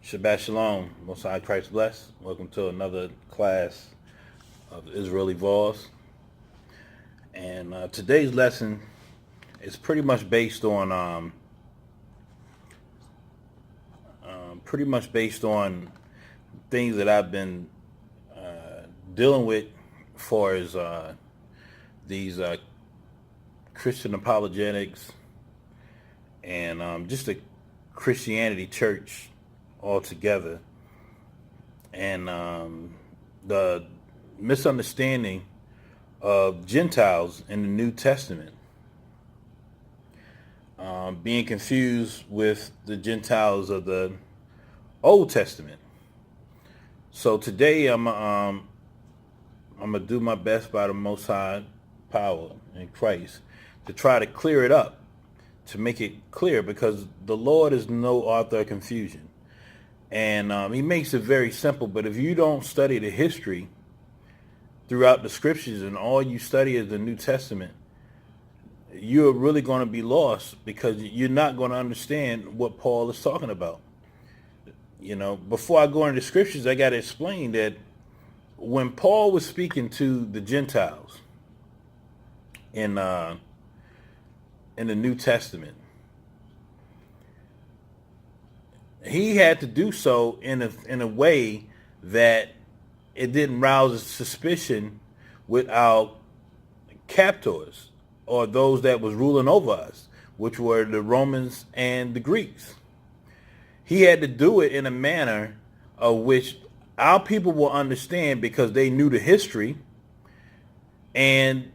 Shabbat Shalom, Most High Christ bless. Welcome to another class of Israel Evolves. And today's lesson is pretty much based on things that I've been dealing with, far as these Christian apologetics and just the Christianity church altogether, and the misunderstanding of Gentiles in the New Testament, being confused with the Gentiles of the Old Testament. So today I'm gonna do my best by the Most High power in Christ to try to clear it up, to make it clear, because the Lord is no author of confusion. And he makes it very simple. But if you don't study the history throughout the scriptures and all you study is the New Testament, you're really going to be lost, because you're not going to understand what Paul is talking about. You know, before I go into the scriptures, I got to explain that when Paul was speaking to the Gentiles in the New Testament, he had to do so in a way that it didn't rouse suspicion with our captors, or those that was ruling over us, which were the Romans and the Greeks. He had to do it in a manner of which our people will understand, because they knew the history, and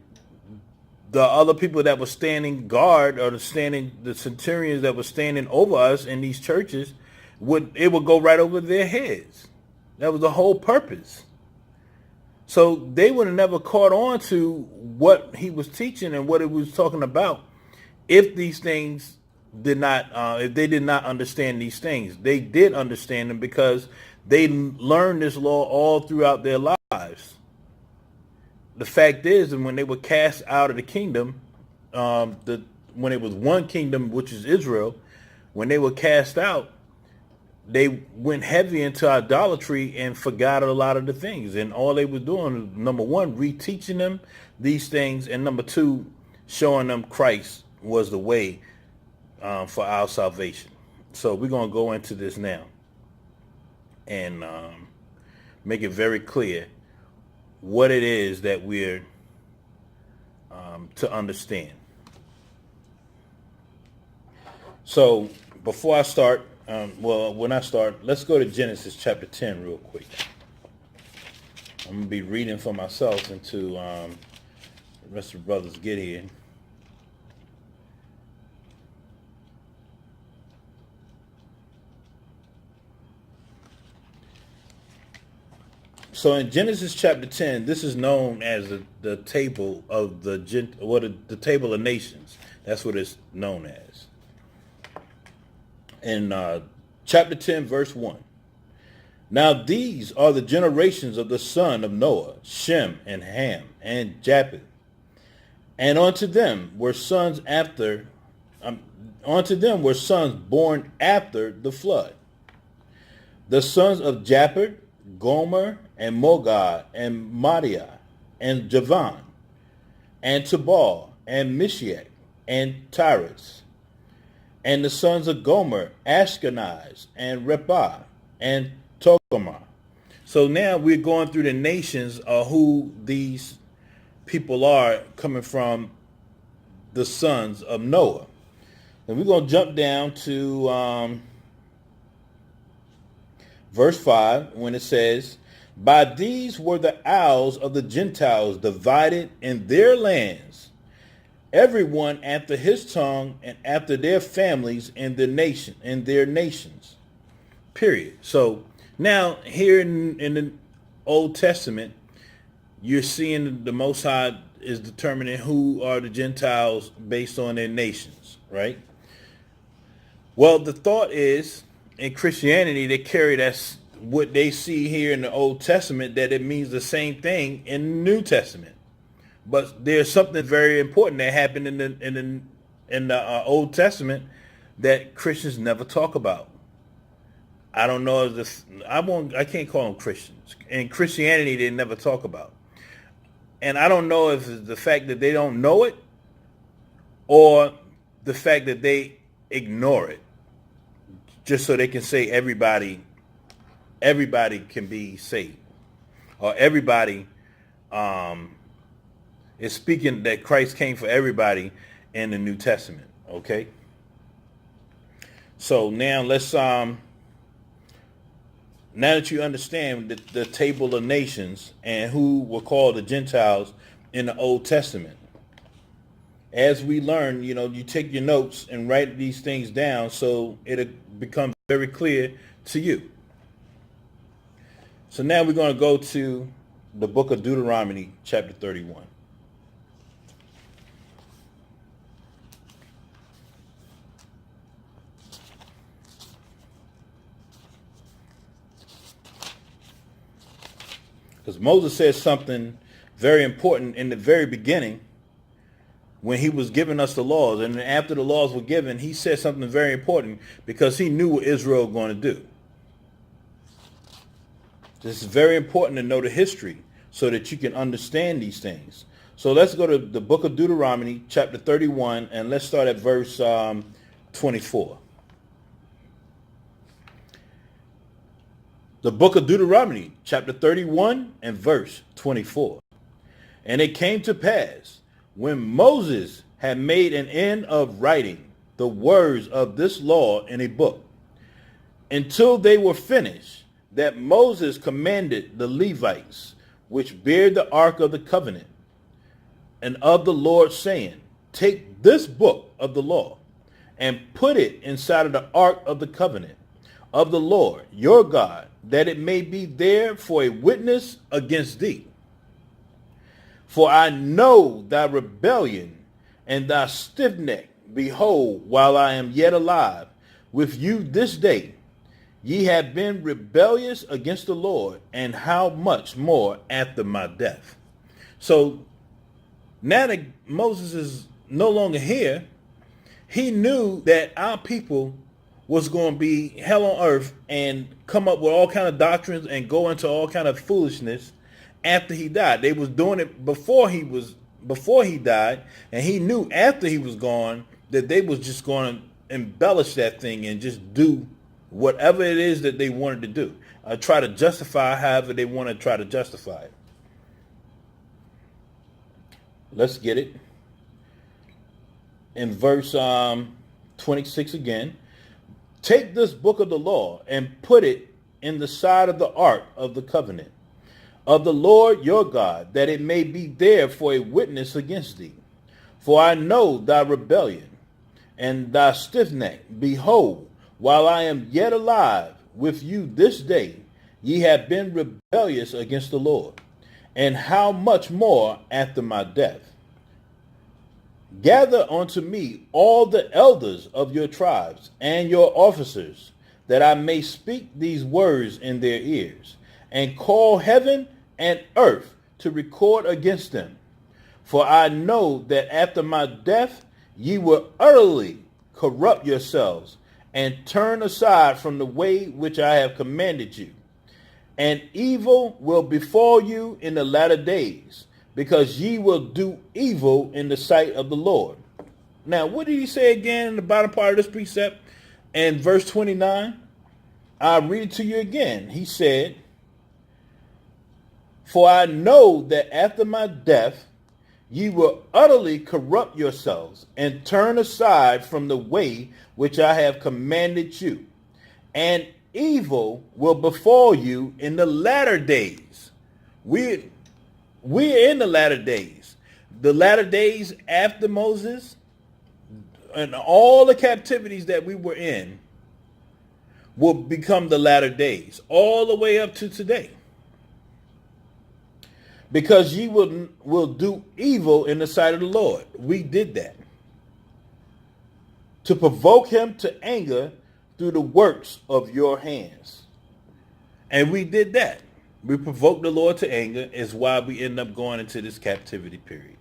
the other people that were standing guard, or the centurions that were standing over us in these churches, would go right over their heads. That was the whole purpose. So they would have never caught on to what he was teaching and what he was talking about if these things did not, if they did not understand these things. They did understand them, because they learned this law all throughout their lives. The fact is, and when they were cast out of the kingdom, when it was one kingdom, which is Israel, when they were cast out, they went heavy into idolatry and forgot a lot of the things. And all they were doing was, number one, reteaching them these things, and number two, showing them Christ was the way for our salvation. So we're going to go into this now and make it very clear what it is that we're to understand. So before I start, when I start, let's go to Genesis chapter 10 real quick. I'm going to be reading for myself until the rest of the brothers get here. So in Genesis chapter 10, this is known as the table of the table of nations. That's what it's known as. In chapter 10, verse 1. Now these are the generations of the son of Noah, Shem and Ham and Japheth. And unto them were sons born after the flood. The sons of Japheth, Gomer and Mogad and Madiah and Javan and Tubal and Mishiach and Tyrus. And the sons of Gomer, Ashkenaz and Repah and Togarmah. So now we're going through the nations of who these people are, coming from the sons of Noah. And we're going to jump down to verse 5, when it says, by these were the isles of the Gentiles divided in their lands, everyone after his tongue and after their families in their nations. Period. So now here in the Old Testament, you're seeing the Most High is determining who are the Gentiles based on their nations, right? Well, the thought is, in Christianity, they carry that what they see here in the Old Testament, that it means the same thing in the New Testament. But there's something very important that happened in the Old Testament that Christians never talk about. I don't know if this, I can't call them Christians. In Christianity, they never talk about. And I don't know if it's the fact that they don't know it or the fact that they ignore it just so they can say everybody can be saved, or everybody is speaking that Christ came for everybody in the New Testament. Okay. So now let's now that you understand the table of nations and who were called the Gentiles in the Old Testament, as we learn, you take your notes and write these things down so it'll become very clear to you. So now we're going to go to the book of Deuteronomy, chapter 31. Because Moses says something very important in the very beginning when he was giving us the laws. And after the laws were given, he said something very important because he knew what Israel was going to do. This is very important to know the history so that you can understand these things. So let's go to the book of Deuteronomy, chapter 31, and let's start at verse 24. The book of Deuteronomy, chapter 31 and verse 24. And it came to pass, when Moses had made an end of writing the words of this law in a book, until they were finished, that Moses commanded the Levites, which bear the ark of the covenant, and of the Lord, saying, take this book of the law, and put it inside of the ark of the covenant of the Lord your God, that it may be there for a witness against thee. For I know thy rebellion and thy stiff neck. Behold, while I am yet alive with you this day, ye have been rebellious against the Lord, and how much more after my death. So now that Moses is no longer here, he knew that our people was going to be hell on earth and come up with all kind of doctrines and go into all kind of foolishness after he died. They was doing it before he died, and he knew after he was gone that they was just going to embellish that thing and just do whatever it is that they wanted to do. Try to justify however they want to try to justify it. Let's get it. In verse 26 again. Take this book of the law and put it in the side of the ark of the covenant of the Lord your God, that it may be there for a witness against thee. For I know thy rebellion and thy stiff neck. Behold, while I am yet alive with you this day, ye have been rebellious against the Lord, and how much more after my death. Gather unto me all the elders of your tribes and your officers, that I may speak these words in their ears, and call heaven and earth to record against them. For I know that after my death ye will utterly corrupt yourselves, and turn aside from the way which I have commanded you. And evil will befall you in the latter days, because ye will do evil in the sight of the Lord. Now, what did he say again in the bottom part of this precept? In verse 29, I'll read it to you again. He said, for I know that after my death, ye will utterly corrupt yourselves and turn aside from the way which I have commanded you. And evil will befall you in the latter days. We're in the latter days. The latter days after Moses and all the captivities that we were in will become the latter days, all the way up to today. Because ye will do evil in the sight of the Lord. We did that. To provoke him to anger through the works of your hands. And we did that. We provoked the Lord to anger, is why we end up going into this captivity period.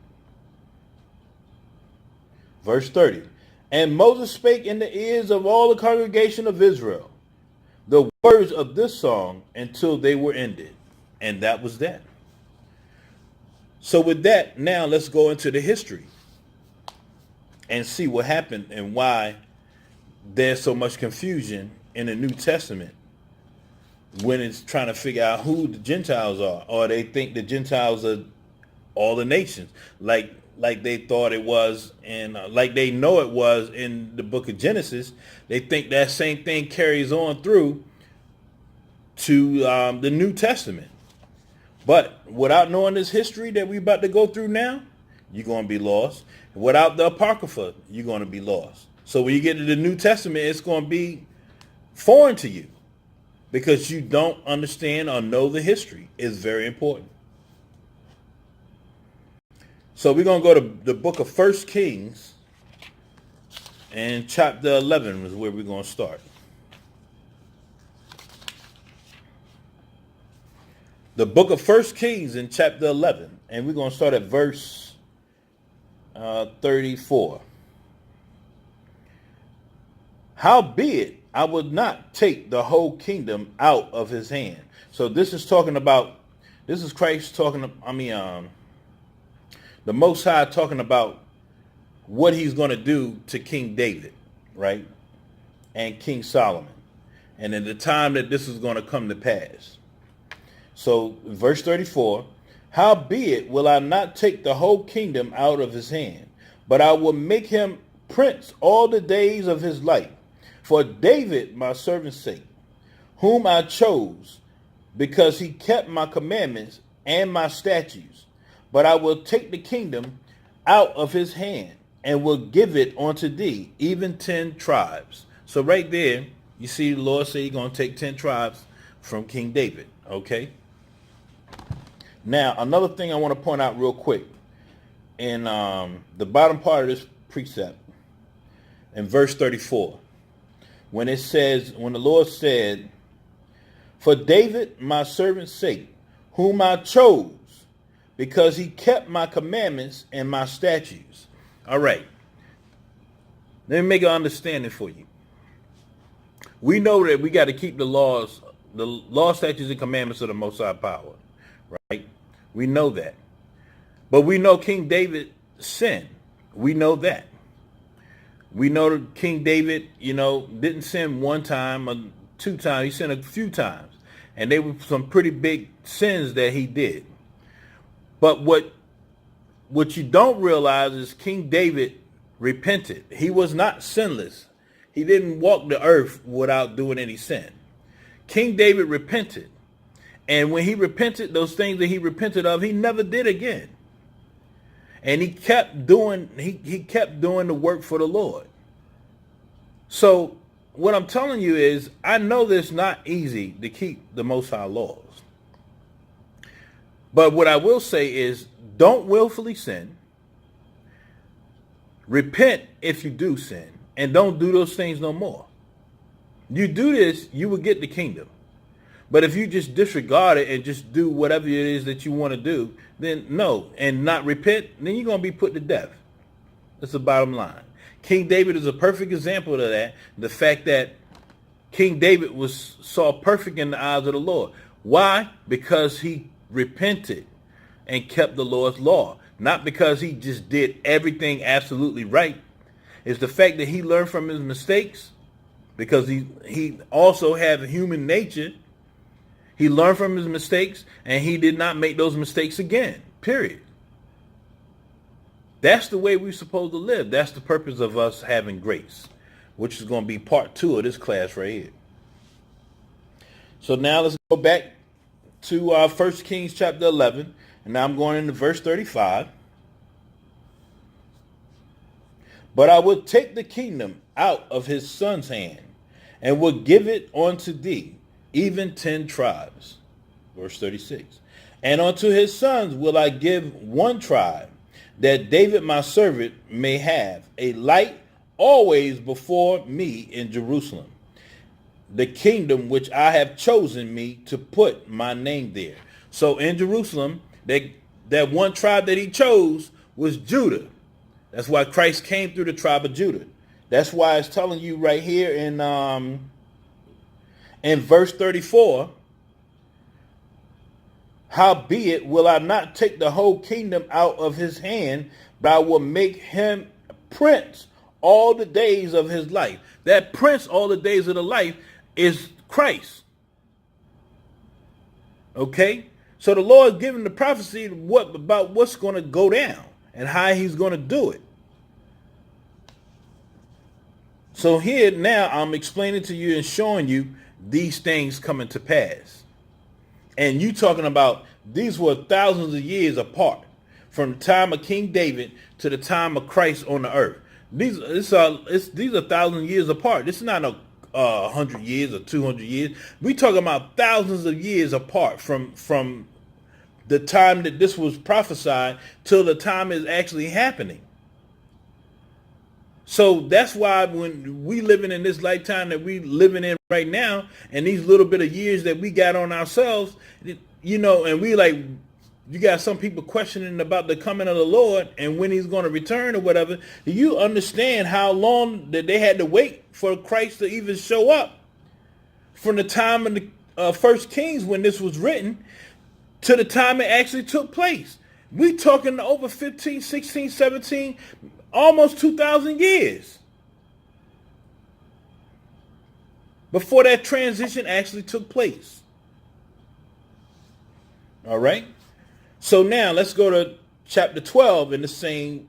Verse 30. And Moses spake in the ears of all the congregation of Israel the words of this song until they were ended. And that was that. So with that, now let's go into the history and see what happened and why there's so much confusion in the New Testament when it's trying to figure out who the Gentiles are, or they think the Gentiles are all the nations, like they thought it was, and like they know it was in the book of Genesis. They think that same thing carries on through to the New Testament. But without knowing this history that we're about to go through now, you're going to be lost. Without the Apocrypha, you're going to be lost. So when you get to the New Testament, it's going to be foreign to you because you don't understand or know the history. It's very important. So we're going to go to the book of 1 Kings, and chapter 11 is where we're going to start. The book of 1 Kings in chapter 11, and we're going to start at verse 34. Howbeit, I would not take the whole kingdom out of his hand. So this is Christ talking, the Most High talking about what he's going to do to King David, right? And King Solomon. And in the time that this is going to come to pass. So verse 34, howbeit will I not take the whole kingdom out of his hand, but I will make him prince all the days of his life, for David my servant's sake, whom I chose, because he kept my commandments and my statutes. But I will take the kingdom out of his hand, and will give it unto thee, even 10 tribes. So right there, you see the Lord say he's going to take 10 tribes from King David, okay? Now, another thing I want to point out real quick, in the bottom part of this precept, in verse 34, when it says, when the Lord said, for David my servant's sake, whom I chose, because he kept my commandments and my statutes. All right. Let me make an understanding for you. We know that we got to keep the law, statutes, and commandments of the Most High power, right? We know that. But we know King David sinned. We know that. We know that King David, didn't sin one time or 2 times. He sinned a few times. And they were some pretty big sins that he did. But what you don't realize is King David repented. He was not sinless. He didn't walk the earth without doing any sin. King David repented. And when he repented, those things that he repented of, he never did again. And he kept doing the work for the Lord. So what I'm telling you is, I know that it's not easy to keep the Most High laws. But what I will say is, don't willfully sin. Repent if you do sin. And don't do those things no more. You do this, you will get the kingdom. But if you just disregard it and just do whatever it is that you want to do, then no, and not repent, then you're going to be put to death. That's the bottom line. King David is a perfect example of that. The fact that King David was saw perfect in the eyes of the Lord. Why? Because he repented and kept the Lord's law. Not because he just did everything absolutely right. It's the fact that he learned from his mistakes, because he also had a human nature. He learned from his mistakes, and he did not make those mistakes again, period. That's the way we're supposed to live. That's the purpose of us having grace, which is going to be part 2 of this class right here. So now let's go back to 1 Kings chapter 11, and now I'm going into verse 35. But I will take the kingdom out of his son's hand, and will give it unto thee, even 10 tribes. Verse 36. And unto his sons will I give 1 tribe, that David my servant may have a light always before me in Jerusalem, the kingdom which I have chosen me to put my name there. So in Jerusalem, that 1 tribe that he chose was Judah. That's why Christ came through the tribe of Judah. That's why it's telling you right here in In verse 34, howbeit will I not take the whole kingdom out of his hand, but I will make him prince all the days of his life. That prince all the days of the life is Christ. Okay? So the Lord is giving the prophecy about what's going to go down and how he's going to do it. So here now I'm explaining to you and showing you these things coming to pass. And you talking about these were thousands of years apart from the time of King David to the time of Christ on the earth. These are 1,000 years apart. This is not a 100 years or 200 years. We talking about thousands of years apart from the time that this was prophesied till the time is actually happening. So that's why when we living in this lifetime that we living in right now, and these little bit of years that we got on ourselves, you know, and we like, you got some people questioning about the coming of the Lord and when he's going to return or whatever. Do you understand how long that they had to wait for Christ to even show up? From the time of the first Kings when this was written to the time it actually took place. We talking over 15, 16, 17, almost 2,000 years before that transition actually took place. All right. So now let's go to chapter 12 in the same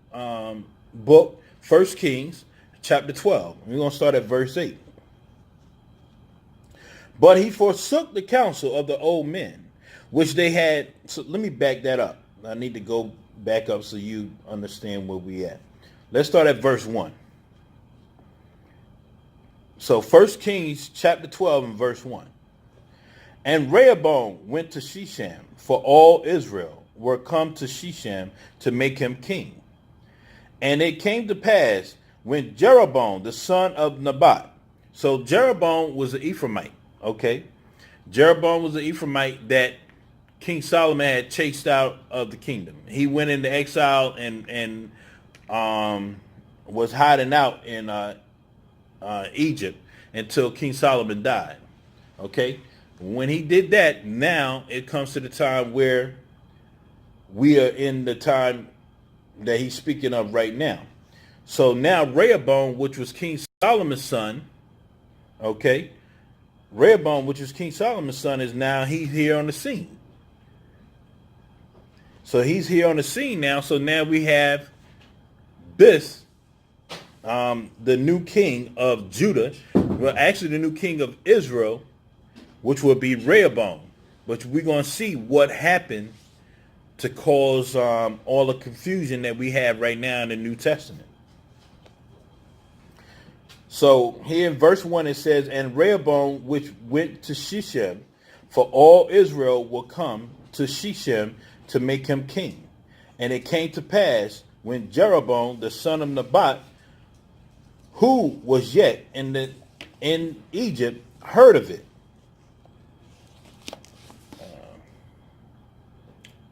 book, 1 Kings, chapter 12. We're going to start at verse 8. But he forsook the counsel of the old men, which they had. So let me back that up. I need to go back up so you understand where we at. Let's start at verse 1. So 1 Kings chapter 12 and verse 1. And Rehoboam went to Shechem, for all Israel were come to Shechem to make him king. And it came to pass when Jeroboam, the son of Nebat. So Jeroboam was an Ephraimite, okay? Jeroboam was an Ephraimite that King Solomon had chased out of the kingdom. He went into exile and was hiding out in Egypt until King Solomon died. Okay? When he did that, now it comes to the time where we are in the time that he's speaking of right now. So now Rehoboam, which was King Solomon's son, okay? Rehoboam, which was King Solomon's son, is now he's here on the scene. So he's here on the scene now. So now we have this, the new king of Judah, well, actually the new king of Israel, which will be Rehoboam. But we're going to see what happened to cause all the confusion that we have right now in the New Testament. So here in verse 1 it says, and Rehoboam, which went to Shechem, for all Israel will come to Shechem to make him king. And it came to pass when Jeroboam, the son of Nebat, who was yet in Egypt, heard of it.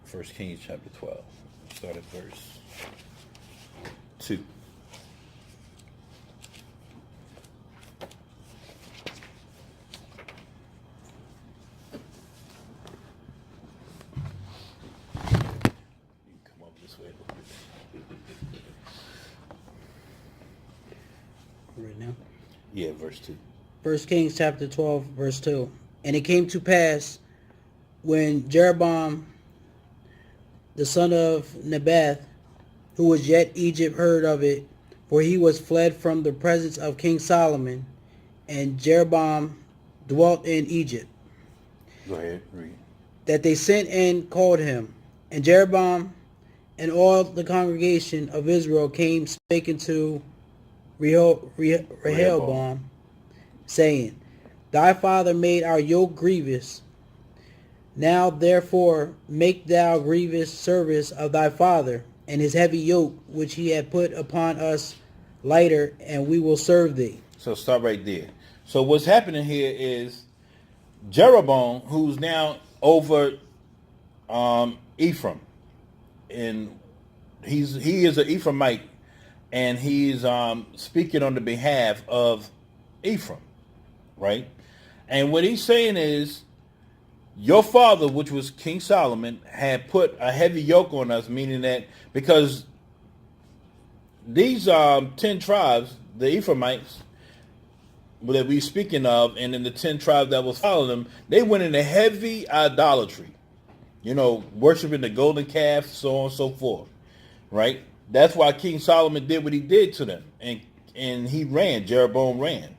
1 Kings chapter 12. Start at verse 2. Right now? Yeah, verse 2. 1 Kings chapter 12, verse 2. And it came to pass when Jeroboam, the son of Nebat, who was yet Egypt, heard of it, for he was fled from the presence of King Solomon, and Jeroboam dwelt in Egypt. Go ahead, read. That they sent and called him. And Jeroboam and all the congregation of Israel came speaking to Rehoboam, saying, Thy father made our yoke grievous. Now therefore make thou grievous service of thy father, and his heavy yoke which he had put upon us lighter, and we will serve thee. So stop right there. So what's happening here is Jeroboam, who's now over Ephraim, and he is an Ephraimite, and he's speaking on the behalf of Ephraim, right? And what he's saying is, your father, which was King Solomon, had put a heavy yoke on us, meaning that because these 10 tribes, the Ephraimites, that we speaking of, and in the 10 tribes that was following them, they went into heavy idolatry. Worshiping the golden calf, so on and so forth. Right? That's why King Solomon did what he did to them. And he ran. Jeroboam ran.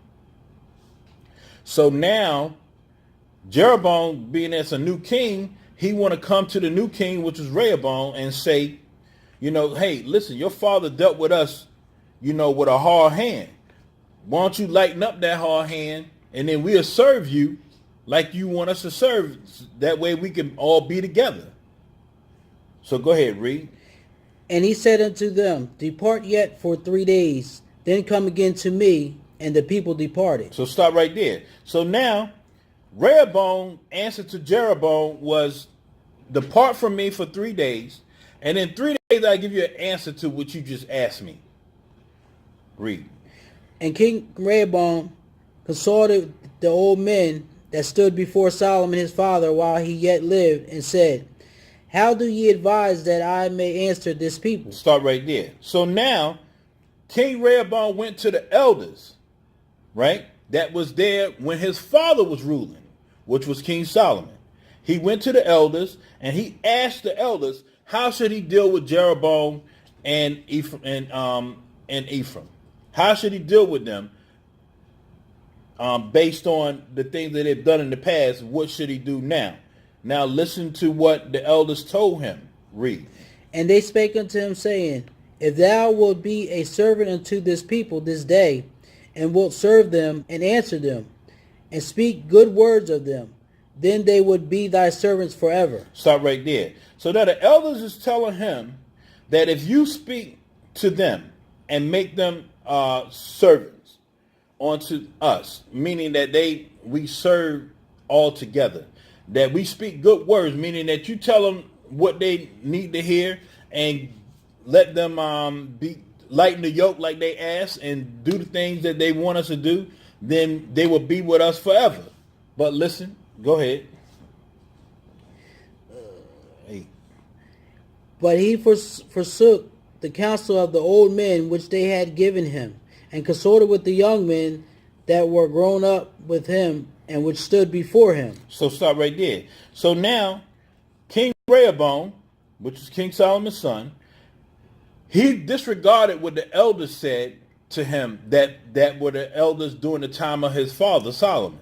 So now, Jeroboam, being as a new king, he want to come to the new king, which is Rehoboam, and say, hey, listen, your father dealt with us, with a hard hand. Why don't you lighten up that hard hand, and then we'll serve you like you want us to serve. That way we can all be together. So go ahead, read. And he said unto them, Depart yet for 3 days, then come again to me. And the people departed. So stop right there. So now, Rehoboam's answer to Jeroboam was, depart from me for 3 days, and in 3 days I give you an answer to what you just asked me. Read. And King Rehoboam consulted the old men that stood before Solomon his father while he yet lived, and said, How do ye advise that I may answer this people? Start right there. So now, King Rehoboam went to the elders, right, that was there when his father was ruling, which was King Solomon. He went to the elders and he asked the elders, how should he deal with Jeroboam and Ephraim? How should he deal with them based on the things that they've done in the past? What should he do now? Now listen to what the elders told him. Read. And they spake unto him, saying, If thou wilt be a servant unto this people this day, and wilt serve them and answer them, and speak good words of them, then they would be thy servants forever. Stop right there. So that the elders is telling him that if you speak to them and make them servants unto us, meaning that we serve all together, that we speak good words, meaning that you tell them what they need to hear and let them lighten the yoke like they ask and do the things that they want us to do, then they will be with us forever. But listen, go ahead. But he forsook the counsel of the old men which they had given him, and consorted with the young men that were grown up with him, and which stood before him. So stop right there. So now, King Rehoboam, which is King Solomon's son, he disregarded what the elders said to him that were the elders during the time of his father, Solomon.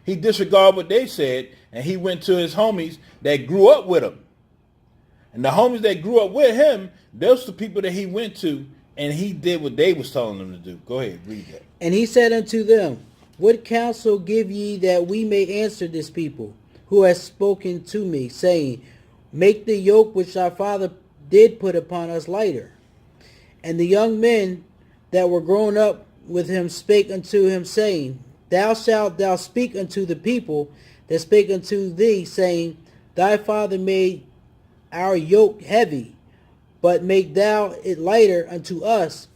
He disregarded what they said, and he went to his homies that grew up with him. And the homies that grew up with him, those the people that he went to, and he did what they was telling him to do. Go ahead, read that. And he said unto them, What counsel give ye that we may answer this people, who has spoken to me, saying, Make the yoke which our father did put upon us lighter? And the young men that were grown up with him spake unto him, saying, Thou shalt thou speak unto the people that spake unto thee, saying, Thy father made our yoke heavy, but make thou it lighter unto us.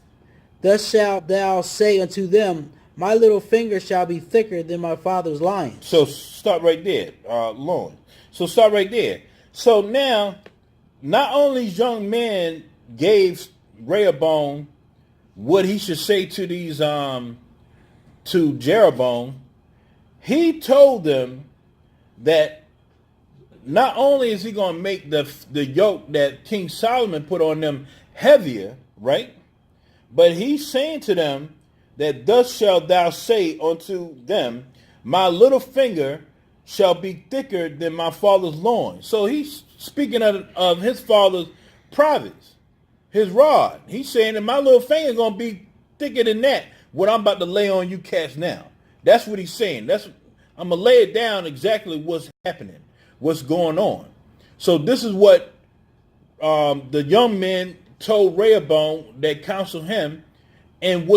Thus shalt thou say unto them, My little finger shall be thicker than my father's lion. So stop right there, Lauren. So stop right there. So now, not only young men gave Rehoboam what he should say to these to Jeroboam, he told them that not only is he going to make the yoke that King Solomon put on them heavier, right? But he's saying to them that thus shalt thou say unto them, My little finger shall be thicker than my father's loin. So he's speaking of his father's privates, his rod. He's saying that my little finger is going to be thicker than that, what I'm about to lay on you cats now. That's what he's saying. I'm going to lay it down exactly what's happening, what's going on. So this is what the young men told Rehoboam that counseled him, and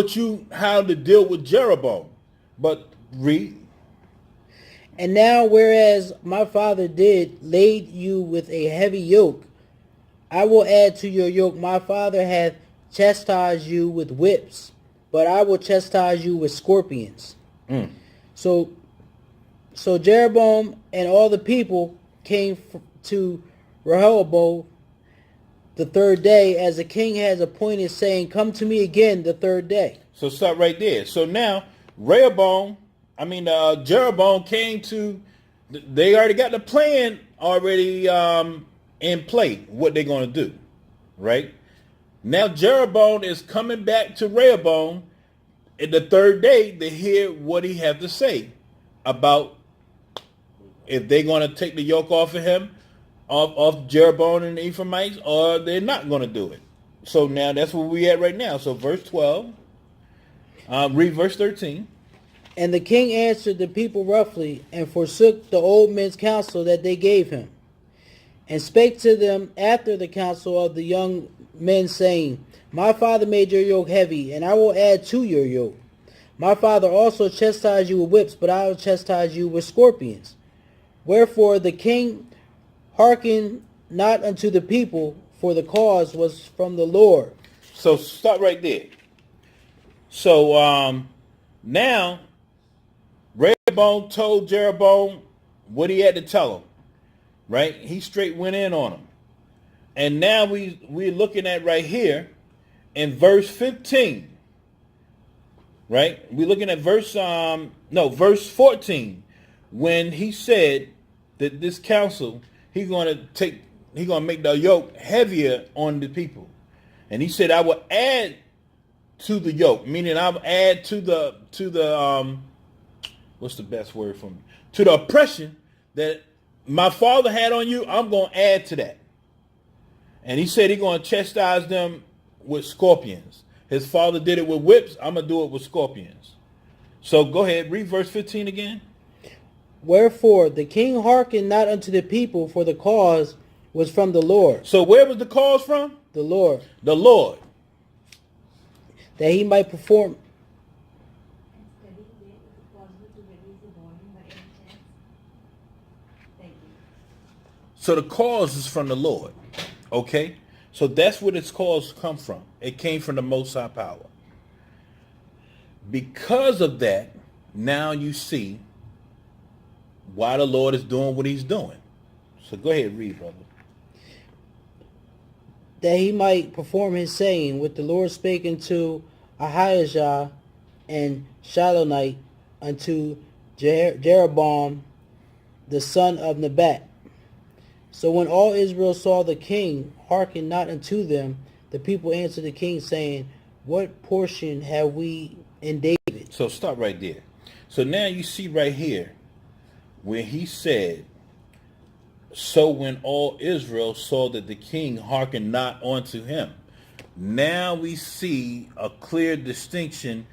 how to deal with Jeroboam. But read. And now, whereas my father did laid you with a heavy yoke, I will add to your yoke. My father hath chastised you with whips, but I will chastise you with scorpions. So So Jeroboam and all the people came to Rehoboth the third day, as the king has appointed, saying, "Come to me again the third day." So stop right there. So now Jeroboam came to. They already got the plan already in play. What they're going to do, right? Now Jeroboam is coming back to Rehoboam in the third day to hear what he have to say about if they're going to take the yoke off of him, off Jeroboam and the Ephraimites, or they're not going to do it. So now that's where we at right now. So verse 12, read verse 13. And the king answered the people roughly, and forsook the old men's counsel that they gave him, and spake to them after the counsel of the young men, saying, My father made your yoke heavy, and I will add to your yoke. My father also chastised you with whips, but I will chastise you with scorpions. Wherefore the king hearkened not unto the people, for the cause was from the Lord. So stop right there. So now Rehoboam told Jeroboam what he had to tell him, right? He straight went in on him. And now we're looking at right here in verse 15, right? We're looking at verse 14, when he said that this counsel, he's going to make the yoke heavier on the people. And he said, I will add to the yoke, meaning I will add to the what's the best word for me? To the oppression that my father had on you, I'm going to add to that. And he said he's going to chastise them with scorpions. His father did it with whips. I'm going to do it with scorpions. So go ahead, read verse 15 again. Wherefore the king hearkened not unto the people, for the cause was from the Lord. So where was the cause from? The Lord. The Lord. That he might perform. So the cause is from the Lord. Okay? So that's where its cause come from. It came from the Most High power. Because of that, now you see why the Lord is doing what he's doing. So go ahead, read, brother. That he might perform his saying, which the Lord spake unto Ahijah and Shilonite, unto Jeroboam the son of Nebat. So when all Israel saw the king hearken not unto them, the people answered the king, saying, What portion have we in David? So stop right there. So now you see right here where he said, so when all Israel saw that the king hearkened not unto him. Now we see a clear distinction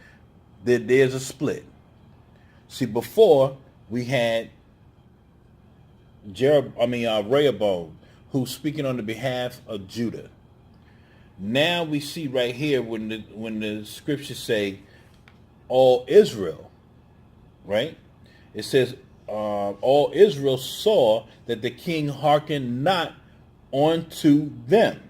that there's a split. See, before we had Rehoboam, who's speaking on the behalf of Judah. Now we see right here when the scriptures say all Israel, right? It says all Israel saw that the king hearkened not unto them.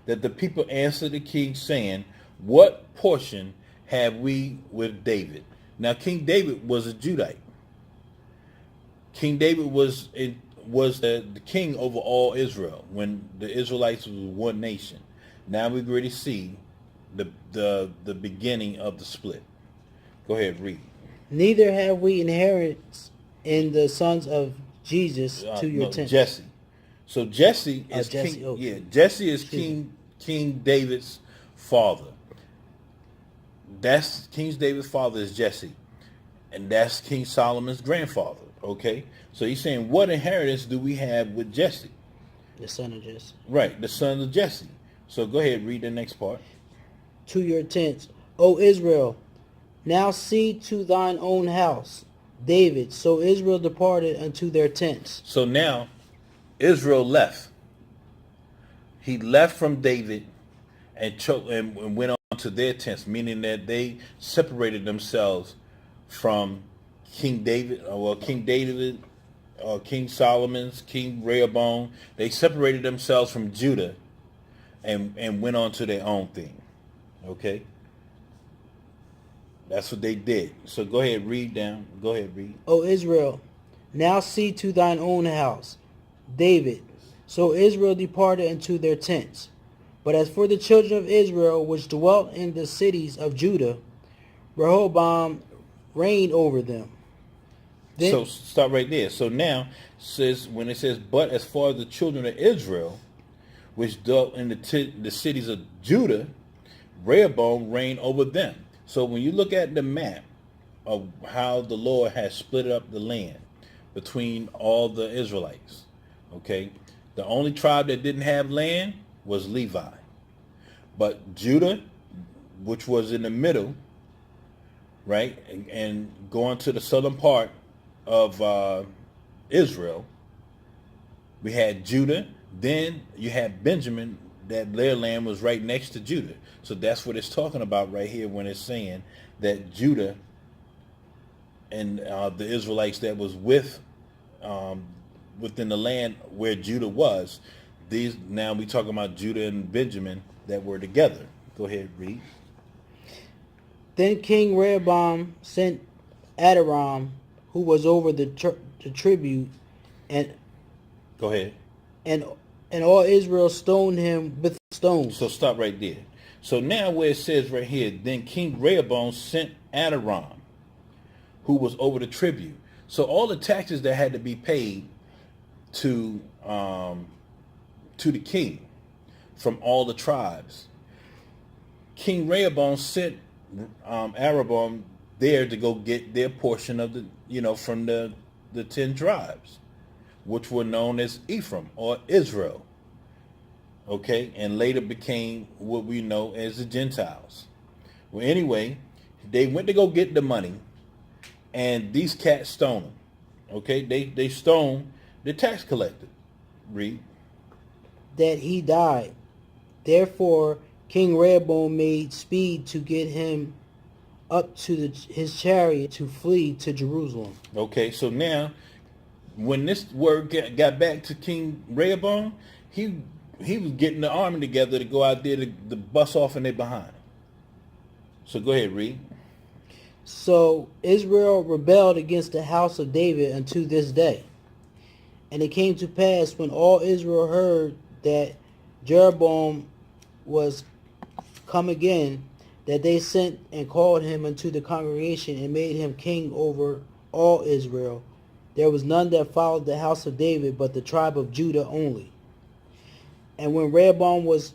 That the people answered the king, saying, What portion have we with David? Now King David was a Judite. King David was the king over all Israel when the Israelites was one nation. Now we already see the beginning of the split. Go ahead, read. Neither have we inheritance in the sons of Jesus to your tent. Jesse. So Jesse is Jesse, king. okay. Yeah, Jesse is King David's father. That's King David's father is Jesse, and that's King Solomon's grandfather. Okay, so he's saying, what inheritance do we have with Jesse? The son of Jesse. Right, the son of Jesse. So go ahead, read the next part. To your tents, O Israel, now see to thine own house. David, so Israel departed unto their tents. So now Israel left. He left from David and went on to their tents, meaning that they separated themselves from King David, King Solomon's, King Rehoboam. They separated themselves from Judah and went on to their own thing. Okay? That's what they did. So go ahead, read down. Go ahead, read. O Israel, Now see to thine own house, David. So Israel departed into their tents. But as for the children of Israel which dwelt in the cities of Judah, Rehoboam reigned over them. So stop right there. So now says when it says, but as far as the children of Israel, which dwelt in the cities of Judah, Rehoboam reigned over them. So when you look at the map of how the Lord has split up the land between all the Israelites, okay, the only tribe that didn't have land was Levi. But Judah, which was in the middle, right, and going to the southern part of Israel, we had Judah. Then you had Benjamin, that their land was right next to Judah. So that's what it's talking about right here when it's saying that Judah and the Israelites that was within the land where Judah was, these now we talking about Judah and Benjamin that were together. Go ahead, read. Then King Rehoboam sent Adoram, who was over the tribute, and go ahead. And all Israel stoned him with stones. So stop right there. So now where it says right here, then King Rehoboam sent Adoram, who was over the tribute. So all the taxes that had to be paid to the king from all the tribes, King Rehoboam sent Adoram there to go get their portion of from the 10 tribes, which were known as Ephraim or Israel, okay, and later became what we know as the Gentiles. Well, anyway, they went to go get the money, and these cats stoned them, okay? They stoned the tax collector. Read. That he died. Therefore, King Rehoboam made speed to get him up to his chariot to flee to Jerusalem. Okay, so now, when this word got back to King Rehoboam, he was getting the army together to go out there to bust off in their behind. So go ahead, read. So Israel rebelled against the house of David unto this day. And it came to pass when all Israel heard that Jeroboam was come again, that they sent and called him unto the congregation and made him king over all Israel. There was none that followed the house of David, but the tribe of Judah only. And when Rehoboam was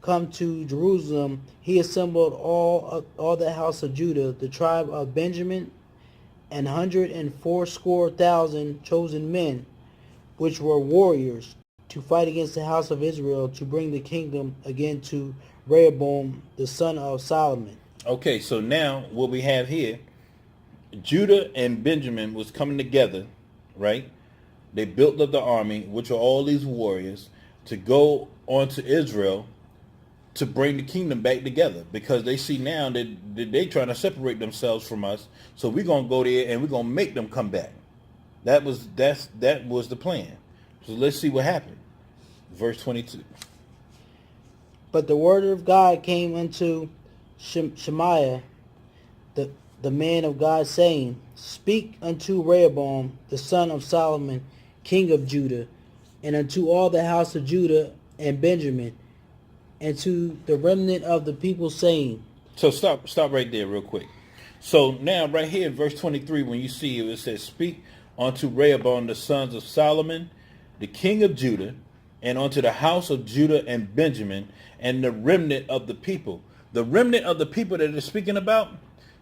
come to Jerusalem, he assembled all the house of Judah, the tribe of Benjamin, 180,000 chosen men, which were warriors, to fight against the house of Israel, to bring the kingdom again to Rehoboam, the son of Solomon. Okay, so now what we have here, Judah and Benjamin was coming together, right? They built up the army, which are all these warriors, to go onto Israel to bring the kingdom back together, because they see now that they trying to separate themselves from us. So we're gonna go there and we're gonna make them come back. That was the plan. So let's see what happened. Verse 22. But the word of God came unto Shemaiah, the man of God, saying, Speak unto Rehoboam, the son of Solomon, king of Judah, and unto all the house of Judah and Benjamin, and to the remnant of the people, saying. So stop right there real quick. So now right here in verse 23, when you see it says, Speak unto Rehoboam, the sons of Solomon, the king of Judah, and unto the house of Judah and Benjamin, and the remnant of the people. The remnant of the people that they're speaking about,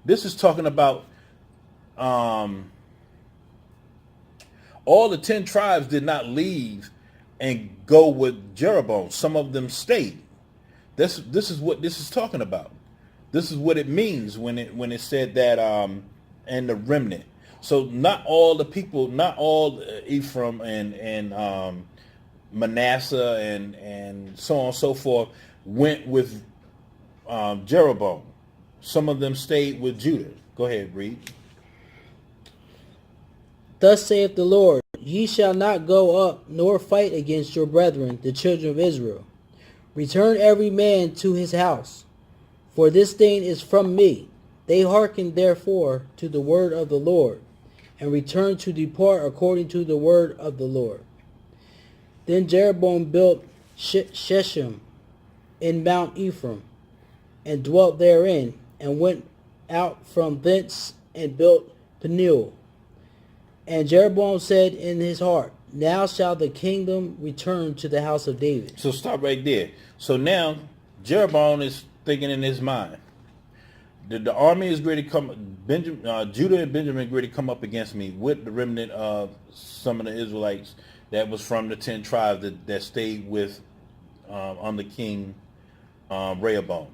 this is talking about all the 10 tribes did not leave and go with Jeroboam. Some of them stayed. This is what this is talking about. This is what it means when it said that and the remnant. So not all the people, not all Ephraim and Manasseh and so on and so forth went with Jeroboam. Some of them stayed with Judah. Go ahead, read. Thus saith the Lord, Ye shall not go up nor fight against your brethren, the children of Israel. Return every man to his house, for this thing is from me. They hearkened therefore to the word of the Lord, and returned to depart according to the word of the Lord. Then Jeroboam built Shechem in Mount Ephraim, and dwelt therein, and went out from thence and built Peniel. And Jeroboam said in his heart, now shall the kingdom return to the house of David. So stop right there. So now Jeroboam is thinking in his mind, the army is ready to come. Judah and Benjamin ready to come up against me with the remnant of some of the Israelites that was from the 10 tribes that stayed with under King Rehoboam.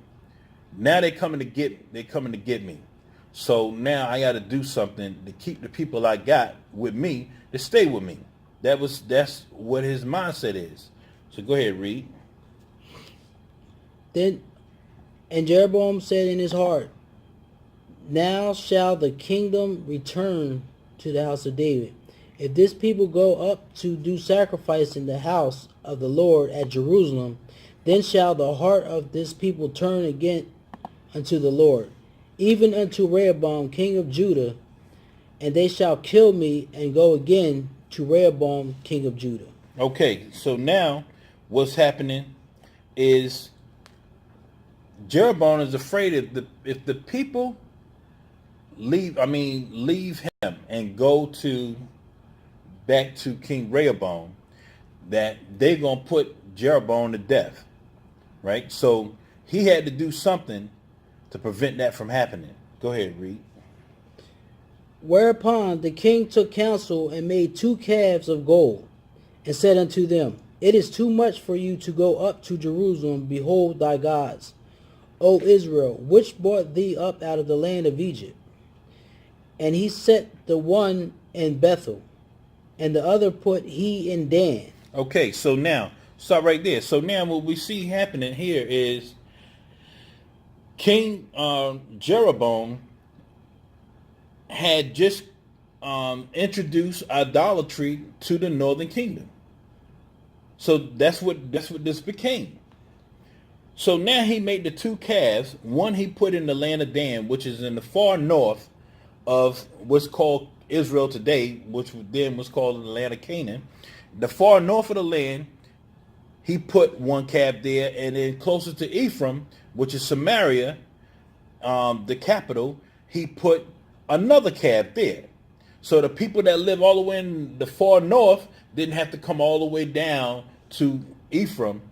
Now they're coming to get me. So now I got to do something to keep the people I got with me to stay with me. That's what his mindset is. So go ahead, read. Then and Jeroboam said in his heart, now shall the kingdom return to the house of David. If this people go up to do sacrifice in the house of the Lord at Jerusalem, then shall the heart of this people turn again unto the Lord, even unto Rehoboam king of Judah, and they shall kill me and go again to Rehoboam king of Judah. Okay, so now what's happening is Jeroboam is afraid if the people leave him and go back to King Rehoboam, that they're gonna put Jeroboam to death, right? So he had to do something to prevent that from happening. Go ahead, read. Whereupon the king took counsel and made 2 calves of gold, and said unto them, it is too much for you to go up to Jerusalem. Behold thy gods, O Israel, which brought thee up out of the land of Egypt. And he set the one in Bethel, and the other put he in Dan. Okay, so now, stop right there. So now what we see happening here is King Jeroboam had just introduced idolatry to the northern kingdom. So that's what this became. So now he made the 2 calves. One he put in the land of Dan, which is in the far north of what's called Israel today, which then was called the land of Canaan. The far north of the land, he put 1 calf there, and then closer to Ephraim, which is Samaria, the capital, he put another calf there. So the people that live all the way in the far north didn't have to come all the way down to Ephraim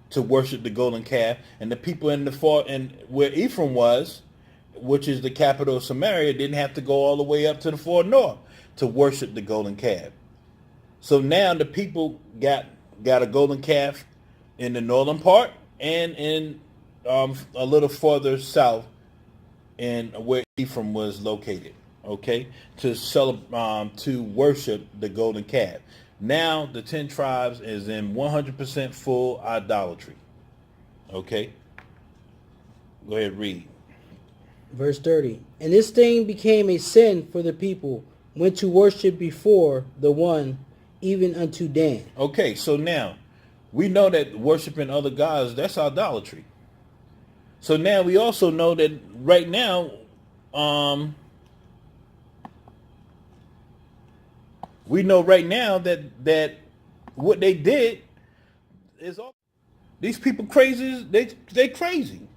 to worship the golden calf, and the people in the far and where Ephraim was, which is the capital of Samaria, didn't have to go all the way up to the far north to worship the golden calf. So now the people got a golden calf in the northern part and in a little further south in where Ephraim was located, okay, to worship the golden calf. Now the 10 tribes is in 100% full idolatry. Okay, go ahead, read. Verse 30. And this thing became a sin for the people when to worship before the one, even unto Dan. Okay, so now we know that worshiping other gods, that's idolatry. So now we also know that right now, we know right now that what they did is all these people crazy. They crazy.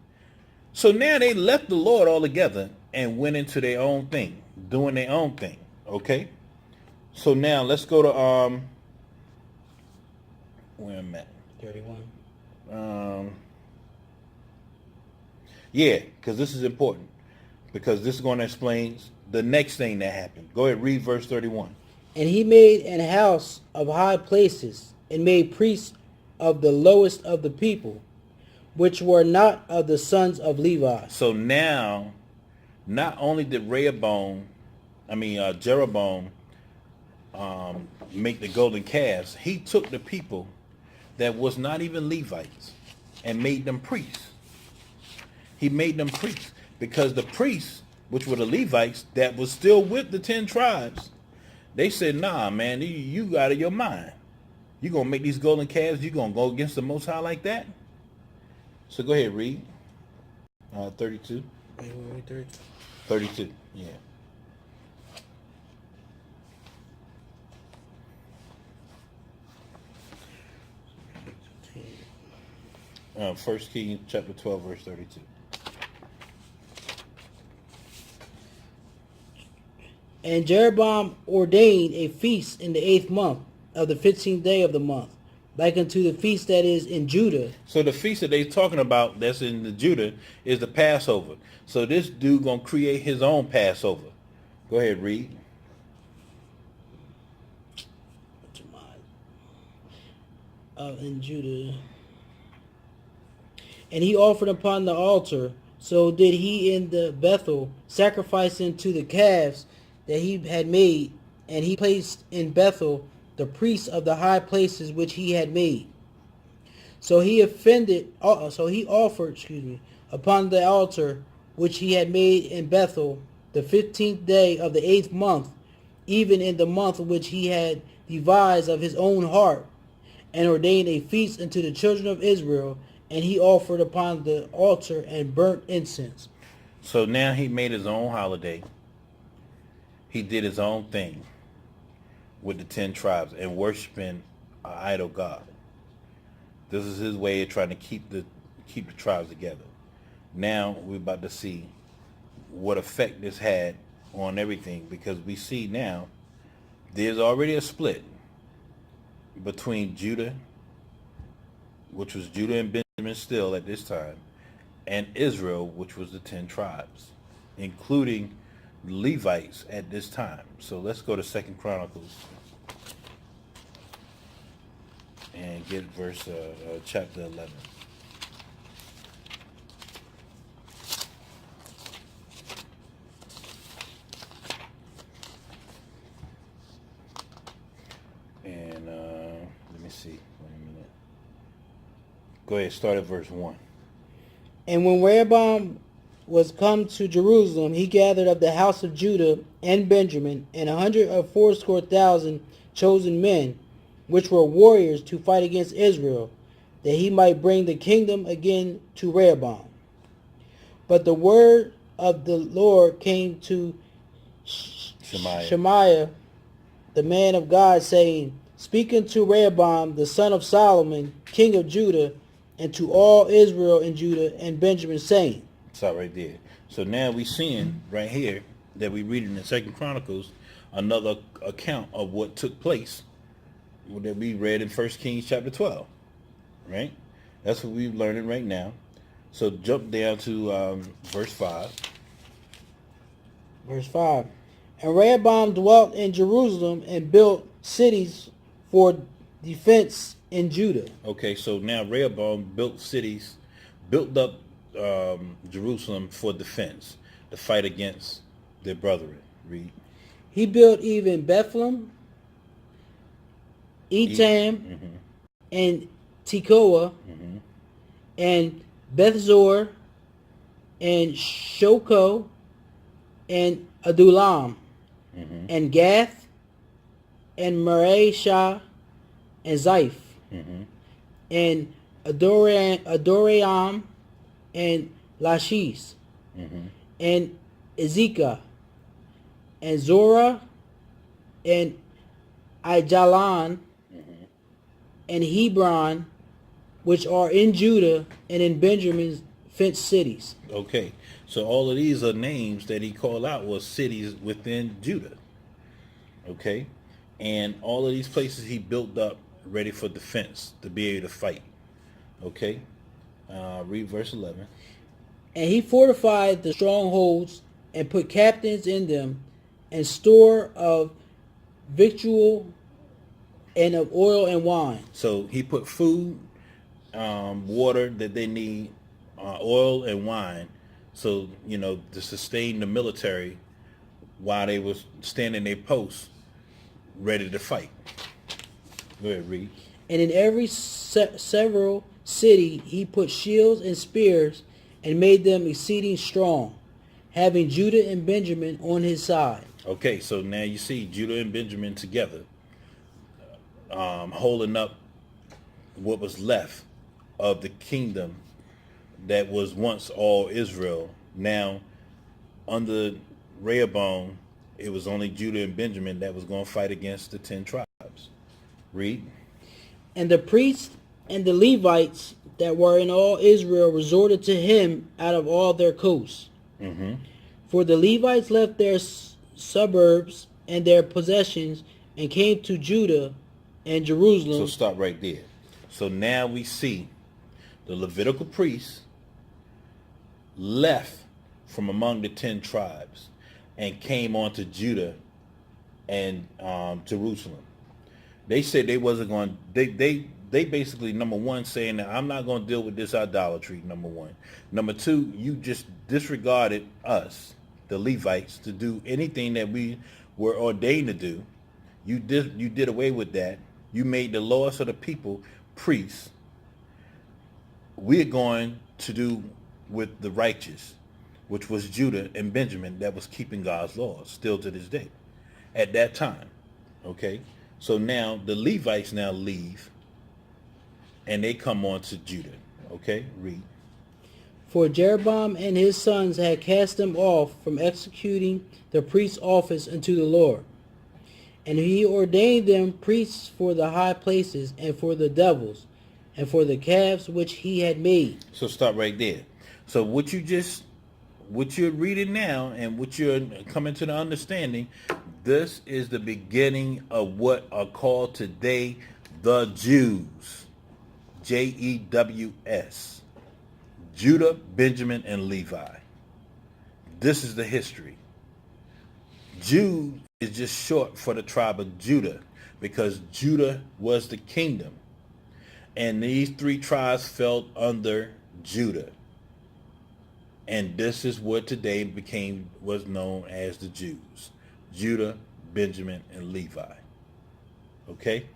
So now they left the Lord altogether and went into their own thing, doing their own thing. Okay. So now let's go to where am I at? 31. Yeah, because this is important. Because this is going to explain the next thing that happened. Go ahead, read verse 31. And he made an house of high places, and made priests of the lowest of the people, which were not of the sons of Levi. So now, not only did Jeroboam make the golden calves, he took the people that was not even Levites and made them priests. He made them priests because the priests, which were the Levites, that was still with the 10 tribes, they said, nah, man, you out of your mind. You going to make these golden calves, you going to go against the Most High like that? So go ahead, read. 32. Wait, 32. 32, yeah. 1 Kings chapter 12, verse 32. And Jeroboam ordained a feast in the 8th month of the 15th day of the month, like unto the feast that is in Judah. So the feast that they're talking about that's in the Judah is the Passover. So this dude going to create his own Passover. Go ahead, read. In Judah. And he offered upon the altar, so did he in the Bethel, sacrificing to the calves that he had made, and he placed in Bethel the priests of the high places which he had made. So he offered, upon the altar which he had made in Bethel the 15th day of the 8th month, even in the month which he had devised of his own heart, and ordained a feast unto the children of Israel, and he offered upon the altar and burnt incense. So now he made his own holiday. He did his own thing with the 10 tribes and worshiping an idol god. This is his way of trying to keep the tribes together. Now we're about to see what effect this had on everything, because we see now there's already a split between Judah, which was Judah and Benjamin still at this time, and Israel, which was the 10 tribes, including Levites at this time. So let's go to 2 Chronicles and get verse chapter 11. And let me see. Wait a minute. Go ahead, start at verse 1. And when Rehoboam was come to Jerusalem, he gathered of the house of Judah and Benjamin 180,000 chosen men, which were warriors to fight against Israel, that he might bring the kingdom again to Rehoboam. But the word of the Lord came to Shemaiah, the man of God, saying, Speak unto Rehoboam, the son of Solomon, king of Judah, and to all Israel and Judah and Benjamin, saying. Stop right there. So now we seeing right here that we read in the 2 Chronicles another account of what took place that we read in 1 Kings chapter 12. Right? That's what we're learning right now. So jump down to verse 5. Verse 5. And Rehoboam dwelt in Jerusalem and built cities for defense in Judah. Okay, so now Rehoboam built cities, built up Jerusalem for defense, to fight against their brethren. Read. He built even Bethlehem, Etam, and Tekoa, and Bethzor, and Shoko, and Adullam, and Gath, and Mareshah, and Ziph, and Adoram, and Lachish, and Ezekiah, and Zorah, and Aijalon, and Hebron, which are in Judah and in Benjamin's fenced cities. Okay, so all of these are names that he called out was cities within Judah. Okay, and all of these places he built up ready for defense to be able to fight. Okay, read verse 11. And he fortified the strongholds and put captains in them, and store of victual and of oil and wine. So he put food, water that they need, oil and wine, so to sustain the military while they was standing their posts ready to fight. Go ahead, read. And in every several city he put shields and spears, and made them exceeding strong, having Judah and Benjamin on his side. Okay, so now you see Judah and Benjamin together, holding up what was left of the kingdom that was once all Israel. Now, under Rehoboam, it was only Judah and Benjamin that was going to fight against the 10 tribes. Read. And the priests and the Levites that were in all Israel resorted to him out of all their coasts. Mm-hmm. For the Levites left their suburbs and their possessions and came to Judah and Jerusalem. So stop right there. So now we see the Levitical priests left from among the 10 tribes and came on to Judah and Jerusalem. They said they wasn't going. They basically, number one, saying that I'm not going to deal with this idolatry. Number one. Number two, you just disregarded us, the Levites, to do anything that we were ordained to do. You did away with that. You made the lowest of the people priests. We're going to do with the righteous, which was Judah and Benjamin, that was keeping God's laws still to this day. At that time, okay. So now the Levites now leave, and they come on to Judah. Okay, read. For Jeroboam and his sons had cast them off from executing the priest's office unto the Lord. And he ordained them priests for the high places and for the devils and for the calves which he had made. So stop right there. So what you're reading now and what you're coming to the understanding, this is the beginning of what are called today the Jews. Jews. Judah, Benjamin, and Levi. This is the history. Jude is just short for the tribe of Judah because Judah was the kingdom. And these 3 tribes fell under Judah. And this is what today was known as the Jews. Judah, Benjamin, and Levi. Okay?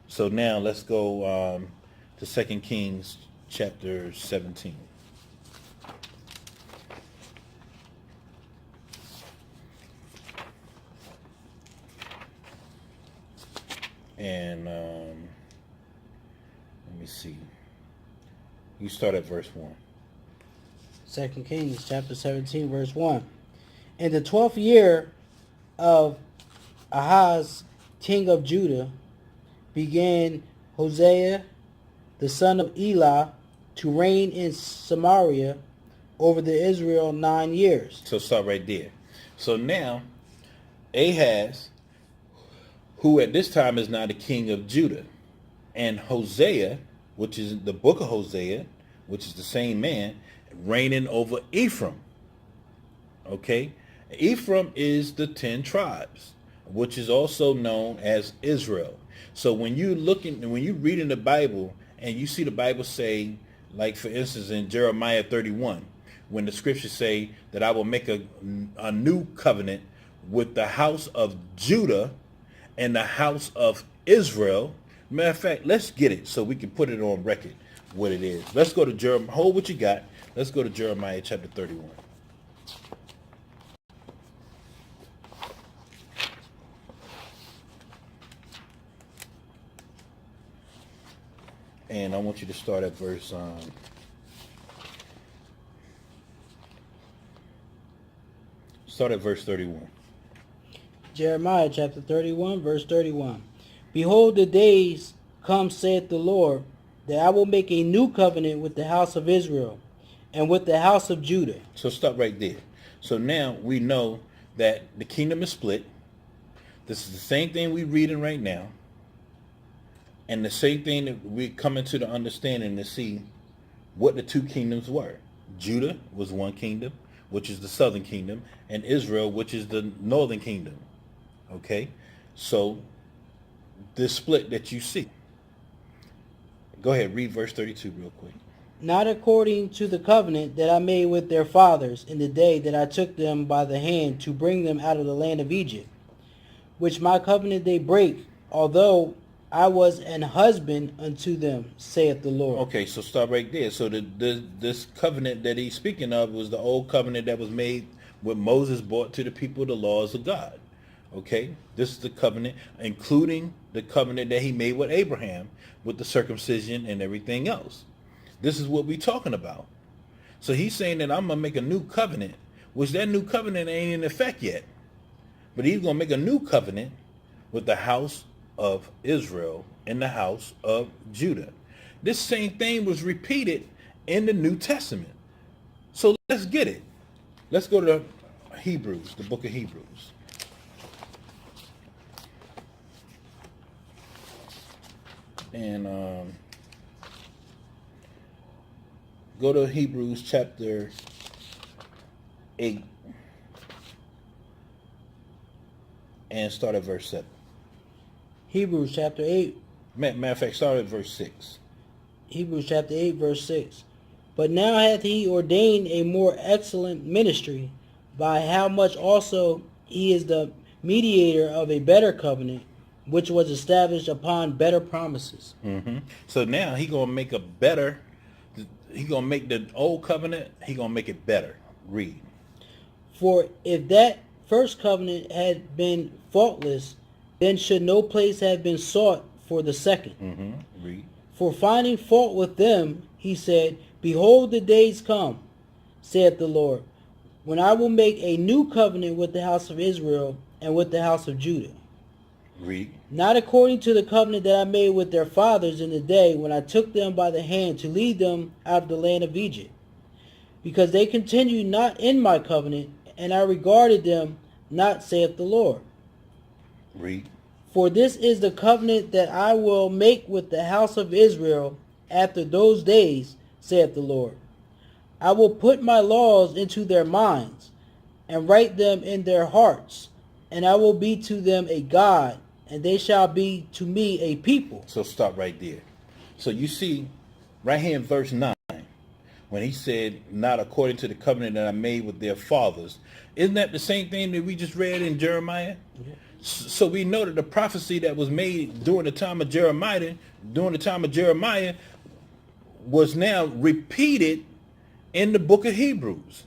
So now let's go to 2 Kings chapter 17. And let me see. You start at verse 1. 2 Kings chapter 17 verse 1. In the 12th year of Ahaz, king of Judah, began Hosea, the son of Elah, to reign in Samaria over the Israel 9 years. So start right there. So now, Ahaz, who at this time is now the king of Judah, and Hosea, which is the book of Hosea, which is the same man, reigning over Ephraim. Okay? Ephraim is the 10 tribes, which is also known as Israel. So when you're reading the Bible and you see the Bible say, like for instance in Jeremiah 31, when the scriptures say that I will make a new covenant with the house of Judah and the house of Israel. Matter of fact, let's get it so we can put it on record what it is. Let's go to Jeremiah. Hold what you got. Let's go to Jeremiah chapter 31. And I want you to start at verse start at verse 31. Jeremiah chapter 31 verse 31. Behold, the days come, saith the Lord, that I will make a new covenant with the house of Israel and with the house of Judah. So stop right there. So now we know that the kingdom is split. This is the same thing we're reading right now. And the same thing that we're coming to the understanding to see what the 2 kingdoms were. Judah was one kingdom, which is the southern kingdom, and Israel, which is the northern kingdom. Okay? So this split that you see. Go ahead, read verse 32 real quick. Not according to the covenant that I made with their fathers in the day that I took them by the hand to bring them out of the land of Egypt, which my covenant they break, although I was an husband unto them, saith the Lord. Okay, so stop right there. So this covenant that he's speaking of was the old covenant that was made when Moses brought to the people the laws of God. Okay, this is the covenant, including the covenant that he made with Abraham with the circumcision and everything else. This is what we're talking about. So he's saying that I'm going to make a new covenant, which that new covenant ain't in effect yet. But he's going to make a new covenant with the house of Israel and the house of Judah. this same thing was repeated in the New Testament. So let's get it. Let's go to Hebrews, the book of Hebrews. And go to Hebrews chapter 8 and start at verse 7. Hebrews chapter 8. Matter of fact, start at verse 6. Hebrews chapter 8, verse 6. But now hath he ordained a more excellent ministry, by how much also he is the mediator of a better covenant, which was established upon better promises. Mm-hmm. So now he gonna make a better. He gonna make the old covenant. He gonna make it better. Read. For if that first covenant had been faultless, then should no place have been sought for the second. Mm-hmm. Read. For finding fault with them, he said, Behold, the days come, saith the Lord, when I will make a new covenant with the house of Israel and with the house of Judah. Read. Not according to the covenant that I made with their fathers in the day when I took them by the hand to lead them out of the land of Egypt, because they continued not in my covenant, and I regarded them not, saith the Lord. Read. For this is the covenant that I will make with the house of Israel after those days, saith the Lord. I will put my laws into their minds, and write them in their hearts, and I will be to them a God, and they shall be to me a people. So stop right there. So you see, right here in verse 9, when he said, not according to the covenant that I made with their fathers, isn't that the same thing that we just read in Jeremiah? Yeah. So we know that the prophecy that was made during the time of Jeremiah, was now repeated in the book of Hebrews.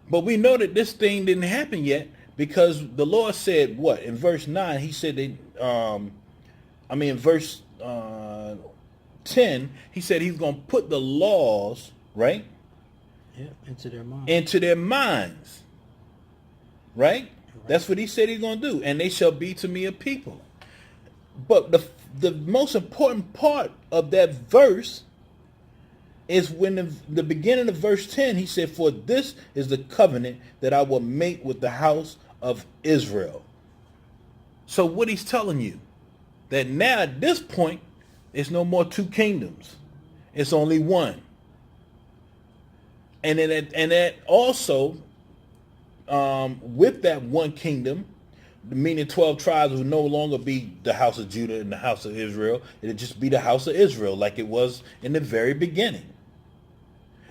But we know that this thing didn't happen yet, because the Lord said what? In verse 9, he said in verse 10, he said he's going to put the laws, right? Yeah, into their minds. Right? That's what he said he's going to do. And they shall be to me a people. But the most important part of that verse is when the beginning of verse 10, he said, for this is the covenant that I will make with the house of Israel. So what he's telling you, that now at this point, it's no more two kingdoms. It's only one. And that also, with that one kingdom, meaning 12 tribes would no longer be the house of Judah and the house of Israel. It would just be the house of Israel like it was in the very beginning.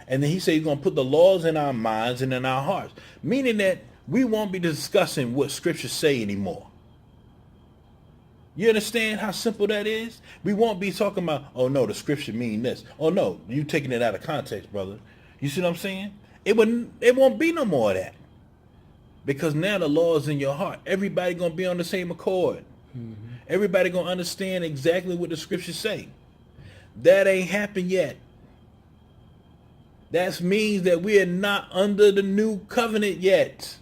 And then he said he's going to put the laws in our minds and in our hearts, meaning that we won't be discussing what scriptures say anymore. You understand how simple that is? We won't be talking about, oh no, the scripture mean this. Oh no, you taking it out of context, brother. You see what I'm saying? It won't be no more of that. Because now the law is in your heart. Everybody going to be on the same accord. Mm-hmm. Everybody going to understand exactly what the scriptures say. That ain't happened yet. That means that we are not under the new covenant yet.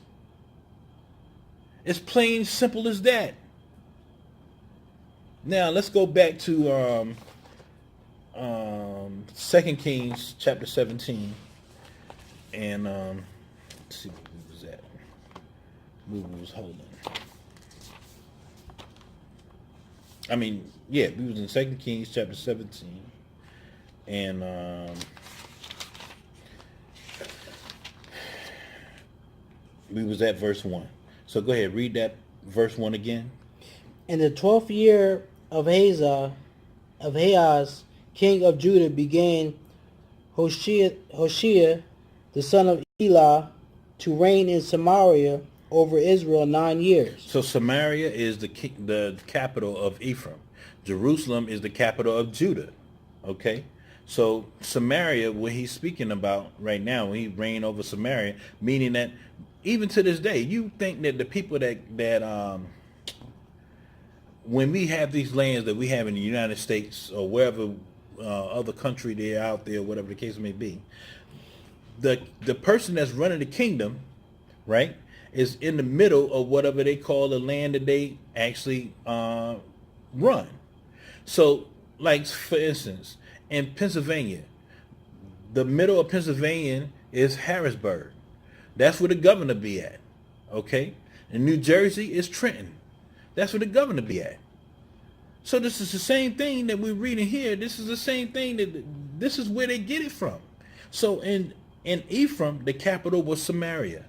It's plain simple as that. Now let's go back to 2 Kings chapter 17. And let's see what we was at. We was holding. We was in 2 Kings chapter 17. And we was at verse 1. So go ahead, read that verse 1 again. In the 12th year of Ahaz, king of Judah, began Hoshea, the son of Elah, to reign in Samaria over Israel 9 years. So Samaria is the capital of Ephraim. Jerusalem is the capital of Judah. Okay? So Samaria, what he's speaking about right now, when he reigned over Samaria, meaning that even to this day, you think that the people that when we have these lands that we have in the United States or wherever other country they're out there, whatever the case may be, the person that's running the kingdom, right, is in the middle of whatever they call the land that they actually run. So like for instance, in Pennsylvania, the middle of Pennsylvania is Harrisburg. That's where the governor be at. Okay? In New Jersey is Trenton. That's where the governor be at. So this is the same thing that we're reading here. This is the same thing this is where they get it from. So in Ephraim, the capital was Samaria.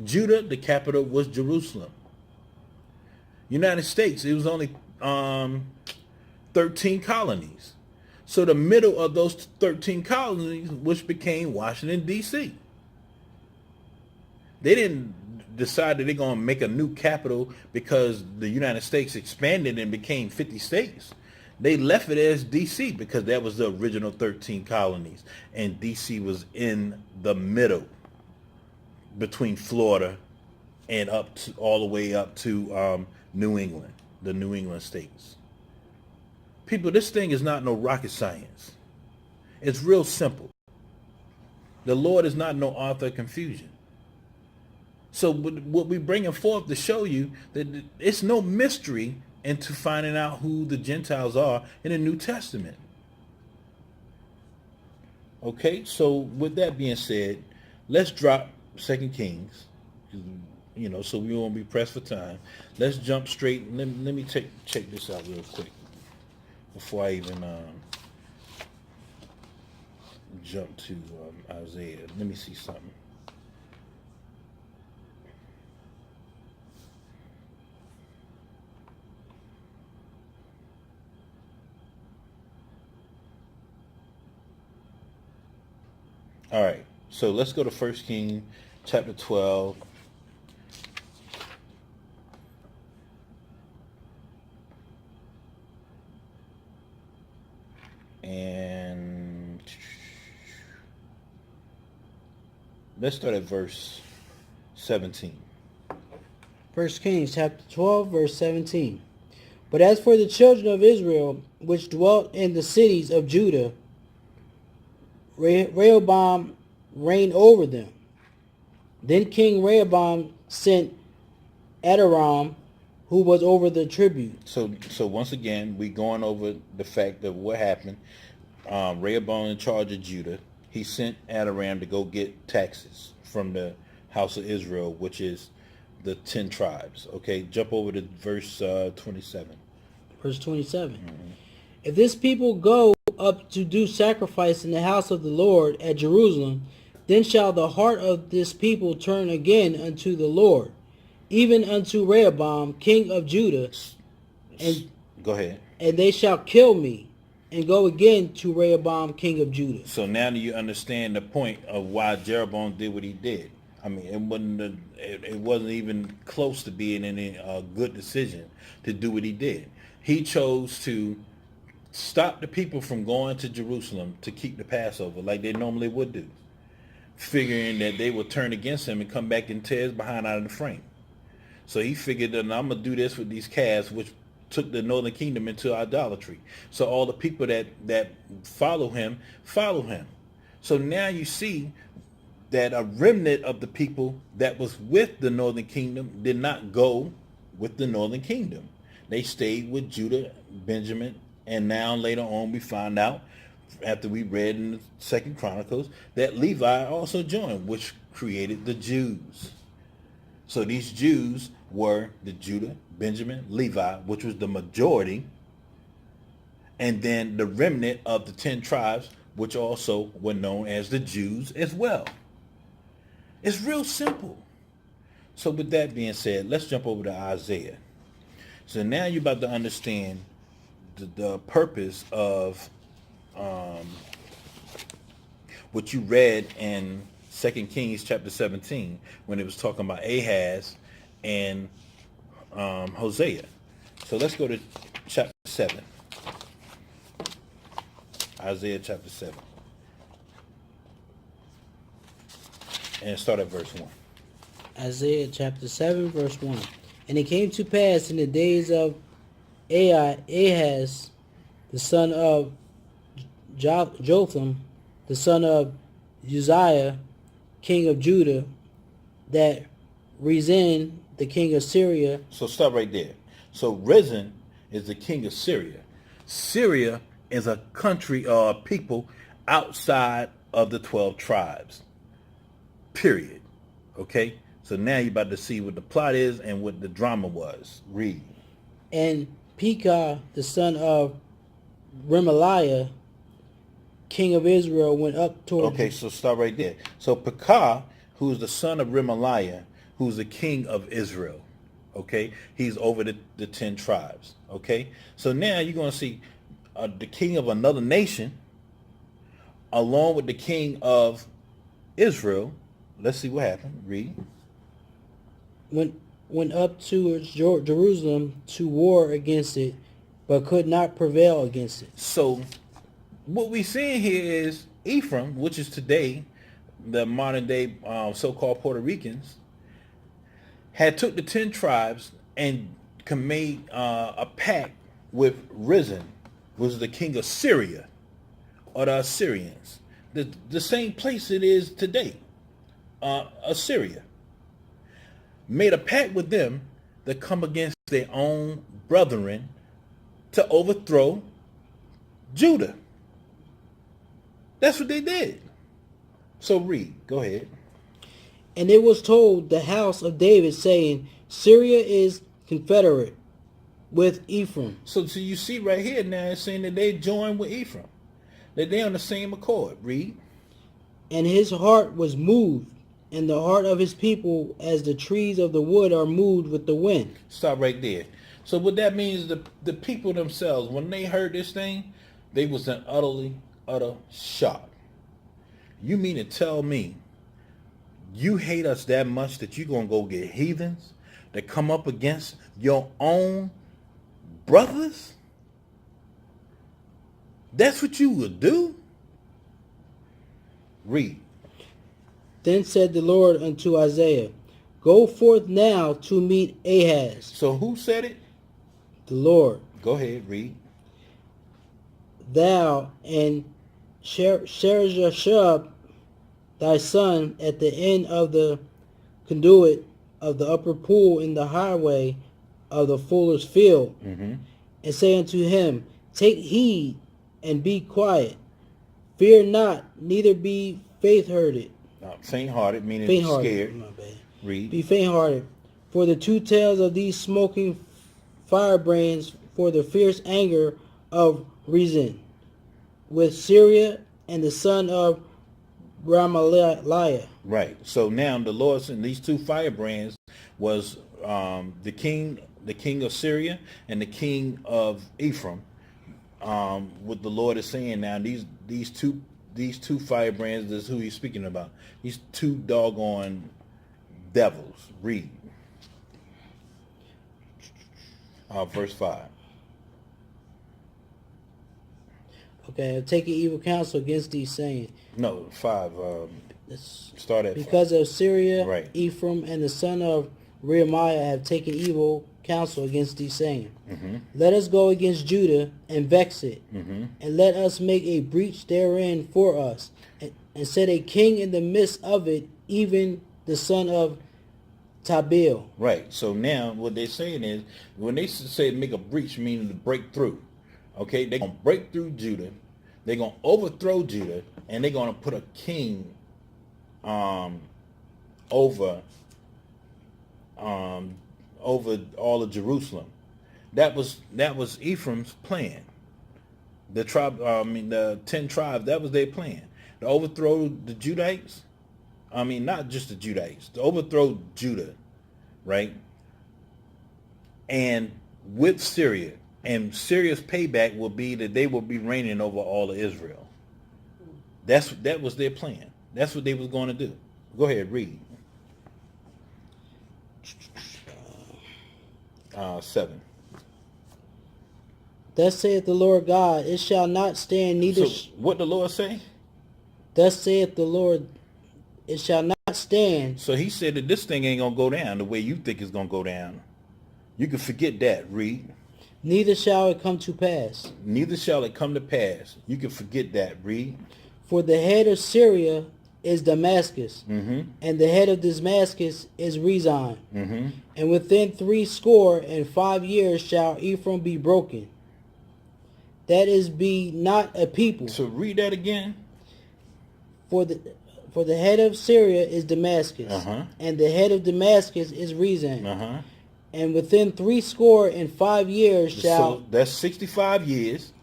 Judah, the capital was Jerusalem. United States, it was only 13 colonies. So the middle of those 13 colonies, which became Washington, D.C. They didn't decide that they're going to make a new capital because the United States expanded and became 50 states. They left it as D.C. because that was the original 13 colonies. And D.C. was in the middle between Florida and all the way up to New England, the New England states. People, this thing is not no rocket science. It's real simple. The Lord is not no author of confusion. So what we bringing forth to show you that it's no mystery into finding out who the Gentiles are in the New Testament. Okay, so with that being said, let's drop 2 Kings, so we won't be pressed for time. Let's jump straight. Let me check this out real quick before I even jump to Isaiah. Let me see something. All right, so let's go to 1 Kings chapter 12. And let's start at verse 17. 1 Kings chapter 12, verse 17. But as for the children of Israel, which dwelt in the cities of Judah, Rehoboam reigned over them. Then King Rehoboam sent Adoram, who was over the tribute. So once again, we going over the fact of what happened. Rehoboam in charge of Judah. He sent Adoram to go get taxes from the house of Israel, which is the 10 tribes. Okay, jump over to verse 27. Verse 27. Mm-hmm. If this people go up to do sacrifice in the house of the Lord at Jerusalem, then shall the heart of this people turn again unto the Lord, even unto Rehoboam king of Judah, and go ahead. And they shall kill me, and go again to Rehoboam king of Judah. So now do you understand the point of why Jeroboam did what he did? I mean, it wasn't even close to being any good decision to do what he did. He chose to stop the people from going to Jerusalem to keep the Passover like they normally would do, figuring that they would turn against him and come back and tear his behind out of the frame. So he figured that I'm going to do this with these calves, which took the northern kingdom into idolatry. So all the people that follow him. So now you see that a remnant of the people that was with the northern kingdom did not go with the northern kingdom. They stayed with Judah, Benjamin, and now later on we find out, after we read in the 2nd Chronicles, that Levi also joined, which created the Jews. So these Jews were the Judah, Benjamin, Levi, which was the majority, and then the remnant of the 10 tribes, which also were known as the Jews as well. It's real simple. So with that being said, let's jump over to Isaiah. So now you're about to understand the purpose of what you read in 2 Kings chapter 17 when it was talking about Ahaz and Hosea. So let's go to chapter 7. Isaiah chapter 7. And start at verse 1. Isaiah chapter 7, verse 1. And it came to pass in the days of Ahaz, the son of Jotham, the son of Uzziah, king of Judah, that Rezin, the king of Syria. So stop right there. So Rezin is the king of Syria. Syria is a country or a people outside of the 12 tribes. Period. Okay? So now you're about to see what the plot is and what the drama was. Read. And Pekah, the son of Remaliah, king of Israel, went up toward... Okay, so start right there. So Pekah, who's the son of Remaliah, who's the king of Israel. Okay? He's over the 10 tribes. Okay? So now you're going to see the king of another nation along with the king of Israel. Let's see what happened. Read. Went up to Jerusalem to war against it, but could not prevail against it. So what we seeing here is Ephraim, which is today the modern day so-called Puerto Ricans, had took the 10 tribes and made a pact with Rizin, which was the king of Syria, or the Assyrians. The same place it is today, Assyria. Made a pact with them to come against their own brethren to overthrow Judah. That's what they did. So read. Go ahead. And it was told the house of David, saying, Syria is confederate with Ephraim. So you see right here now it's saying that they joined with Ephraim. That they're on the same accord. Read. And his heart was moved, and the heart of his people as the trees of the wood are moved with the wind. Stop right there. So what that means, the people themselves, when they heard this thing, they was in utter shock. You mean to tell me you hate us that much that you're going to go get heathens that come up against your own brothers? That's what you would do? Read. Then said the Lord unto Isaiah, Go forth now to meet Ahaz. So who said it? The Lord. Go ahead, read. Thou and Sheresh thy son at the end of the conduit of the upper pool in the highway of the fuller's field, and say unto him, Take heed and be quiet. Fear not, neither be faint-hearted. Faint-hearted, meaning Faint-hearted. scared. My bad. Read. Be faint-hearted. For the two tails of these smoking firebrands, for the fierce anger of Rezin, with Syria and the son of Remaliah. Right. So now the Lord sent these two firebrands was the king of Syria and the king of Ephraim. What the Lord is saying now, these two firebrands is who he's speaking about. These two doggone devils. Read. Verse 5. Okay, taking evil counsel against these, saying, No, 5. Start at because 5. of Syria, Right. Ephraim, and the son of Remaliah have taken evil counsel against thee, saying, Let us go against Judah and vex it, and let us make a breach therein for us, and set a king in the midst of it, even the son of Tabil. Right. So now what they're saying is, when they say make a breach, meaning to break through. Okay, they're going to break through Judah. They're going to overthrow Judah, and they're going to put a king over all of Jerusalem. That was Ephraim's plan. The 10 tribes, that was their plan. To overthrow the Judites. Not just the Judites. To overthrow Judah, right? And with Syria. And Syria's payback will be that they will be reigning over all of Israel. That was their plan. That's what they was going to do. Go ahead, read. 7. Thus saith the Lord God, it shall not stand, neither... So what the Lord say? Thus saith the Lord, it shall not stand. So he said that this thing ain't going to go down the way you think it's going to go down. You can forget that. Read. Neither shall it come to pass. Neither shall it come to pass. You can forget that. Read. For the head of Syria is Damascus, and the head of Damascus is Rezon. And within 65 years shall Ephraim be broken. that is be not a people. So read that again. For the head of Syria is Damascus, and the head of Damascus is Rezin. And within 65 years So that's 65 years.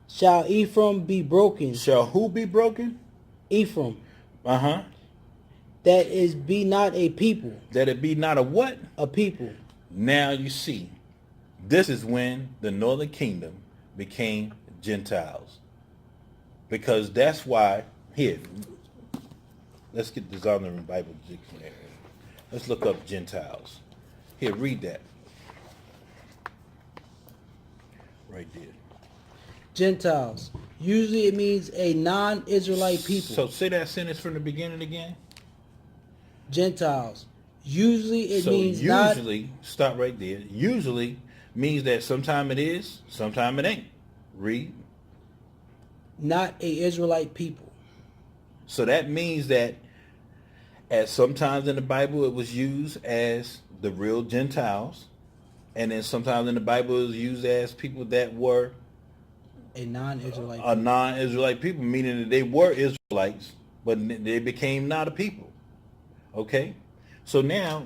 Shall Ephraim be broken? Shall who be broken? Ephraim. That is be not a people. That it be not a what? A people. Now you see, this is when the northern kingdom became Gentiles. Because that's why, here, let's get the Zondervan Bible Dictionary. Let's look up Gentiles. Here, read that. Right there. Gentiles. Usually it means a non-Israelite people. So say that sentence from the beginning again. Gentiles. Usually it means not... usually, stop right there. Usually means that sometime it is, sometime it ain't. Read. Not a Israelite people. So that means that at sometimes in the Bible it was used as the real Gentiles, and then sometimes in the Bible it was used as people that were a non-Israelite people. A non-Israelite people, meaning that they were Israelites, but they became not a people. Okay? So now,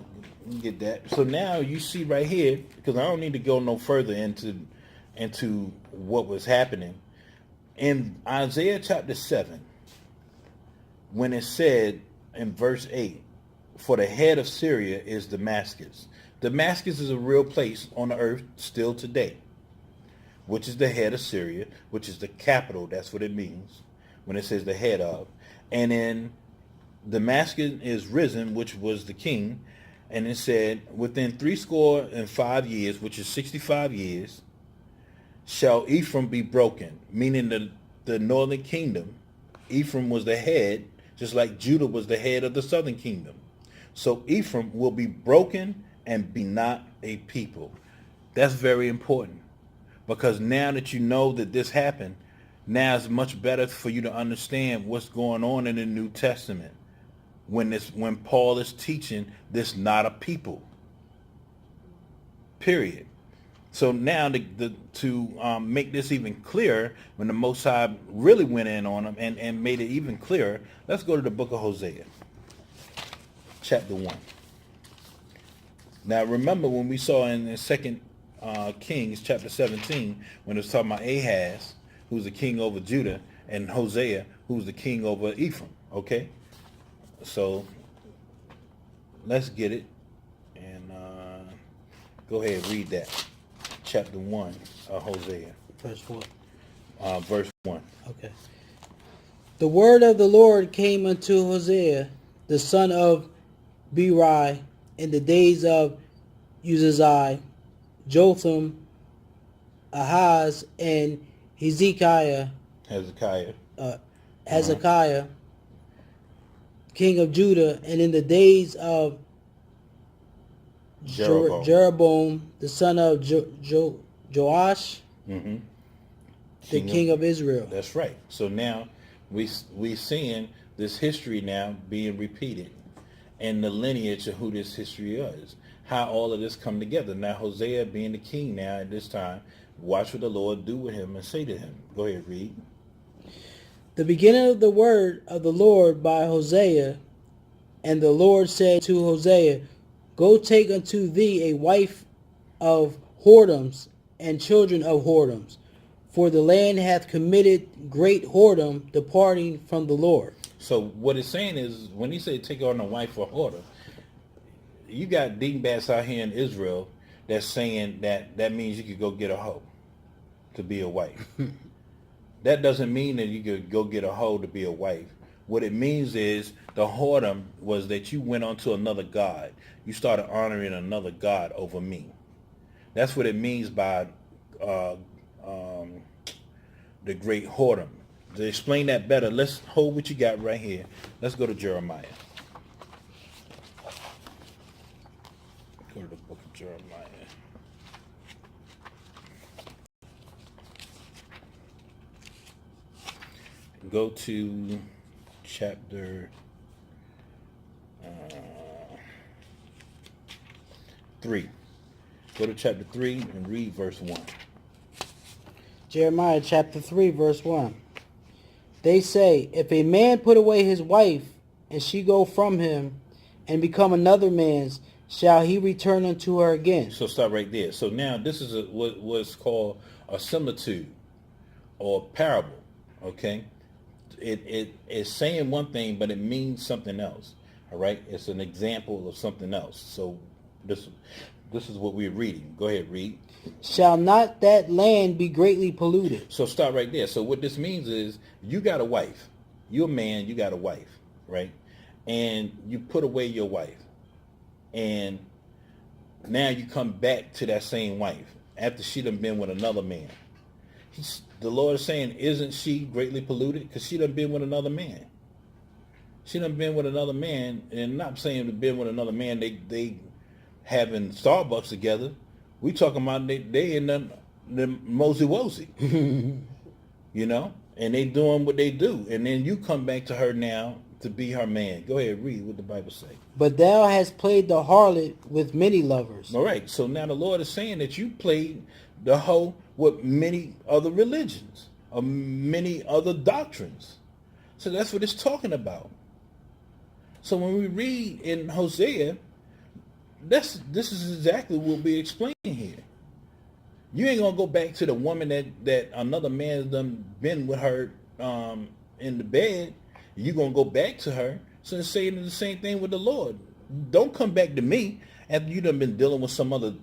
get that. So now you see right here, because I don't need to go no further into what was happening. In Isaiah chapter 7, when it said in verse 8, for the head of Syria is Damascus. Damascus is a real place on the earth still today, which is the head of Syria, which is the capital. That's what it means when it says the head of. And then Damascus is Rezin, which was the king. And it said, within 65 years, which is 65 years, shall Ephraim be broken, meaning the northern kingdom. Ephraim was the head, just like Judah was the head of the southern kingdom. So Ephraim will be broken and be not a people. That's very important, because now that you know that this happened, now it's much better for you to understand what's going on in the New Testament when Paul is teaching this not a people. Period. So now to make this even clearer, when the Most High really went in on them and made it even clearer, let's go to the book of Hosea, chapter 1. Now remember when we saw in the 2 Kings chapter 17, when it was talking about Ahaz, who's the king over Judah, and Hosea, who's the king over Ephraim. Okay? So let's get it. And go ahead, read that. Chapter 1 of Hosea. Verse 4. Verse 1. Okay. The word of the Lord came unto Hosea, the son of Beeri, in the days of Uzziah, Jotham, Ahaz, and Hezekiah, king of Judah, and in the days of Jeroboam, the son of Joash, the king of Israel. That's right. So now we seeing this history now being repeated, and the lineage of who this history is, how all of this come together. Now Hosea being the king now at this time, watch what the Lord do with him and say to him. Go ahead, read. The beginning of the word of the Lord by Hosea. And the Lord said to Hosea, go take unto thee a wife of whoredoms and children of whoredoms, for the land hath committed great whoredom, departing from the Lord. So what it's saying is, when he said take on a wife for whoredom, you got dingbats out here in Israel that's saying that means you could go get a hoe to be a wife. That doesn't mean that you could go get a hoe to be a wife. What it means is the whoredom was that you went on to another god. You started honoring another god over me. That's what it means by the great whoredom. To explain that better, let's hold what you got right here. Let's go to Jeremiah. Go to the book of Jeremiah. Go to chapter 3. Go to chapter 3 and read verse 1. Jeremiah chapter 3, verse 1. They say, if a man put away his wife, and she go from him, and become another man's, shall he return unto her again? So stop right there. So now this is what's called a similitude or parable. Okay, it's saying one thing, but it means something else. All right, it's an example of something else. So this is what we're reading. Go ahead, read. Shall not that land be greatly polluted? So stop right there. So what this means is you got a wife. You're a man, you got a wife, right? And you put away your wife. And now you come back to that same wife after she done been with another man. The Lord is saying, isn't she greatly polluted? Because she done been with another man. She done been with another man, and not saying to been with another man, they having Starbucks together. We talking about they in the mosey wosy, you know, and they doing what they do, and then you come back to her now to be her man. Go ahead, read what the Bible say. But thou hast played the harlot with many lovers. All right, so now the Lord is saying that you played the hoe with many other religions, or many other doctrines. So that's what it's talking about. So when we read in Hosea, this is exactly what we're explaining here. You ain't gonna go back to the woman that another man's done been with her in the bed. You're gonna go back to her. So it's saying the same thing with the Lord. Don't come back to me after you done been dealing with some other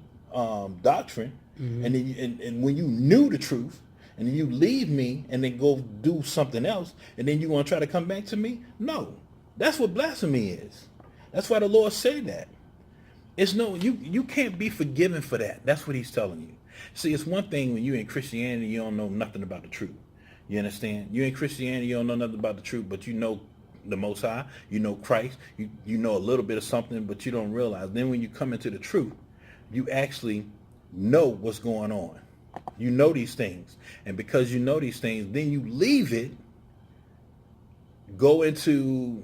doctrine, and then and when you knew the truth, and then you leave me and then go do something else, and then you gonna try to come back to me? No, that's what blasphemy is. That's why the Lord said that. It's no, you can't be forgiven for that. That's what he's telling you. See, it's one thing when you're in Christianity, you don't know nothing about the truth. You understand? You're in Christianity, you don't know nothing about the truth, but you know the Most High, you know Christ, you know a little bit of something, but you don't realize. Then when you come into the truth, you actually know what's going on. You know these things. And because you know these things, then you leave it, go into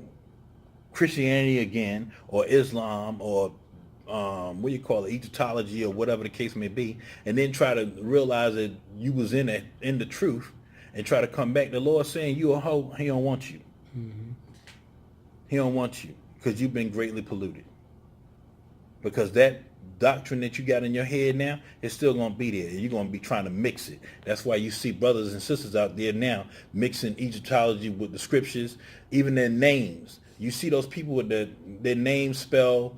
Christianity again, or Islam, or what do you call it, Egyptology, or whatever the case may be, and then try to realize that you was in the truth, and try to come back. The Lord saying you a hoe, he don't want you. Mm-hmm. He don't want you because you've been greatly polluted. Because that doctrine that you got in your head now is still going to be there. You're going to be trying to mix it. That's why you see brothers and sisters out there now mixing Egyptology with the scriptures, even their names. You see those people with their names spell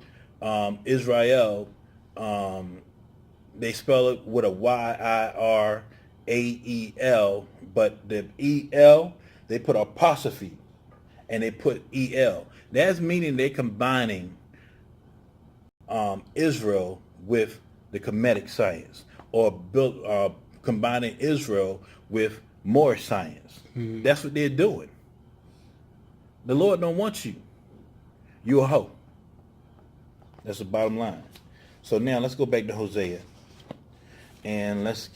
Israel, they spell it with a Yirael, but the E-L, they put apostrophe, and they put E-L. That's meaning they're combining Israel with the Kemetic science, or combining Israel with Moorish science. Mm-hmm. That's what they're doing. The Lord don't want you. You a hoe. That's the bottom line. So now let's go back to Hosea, and let's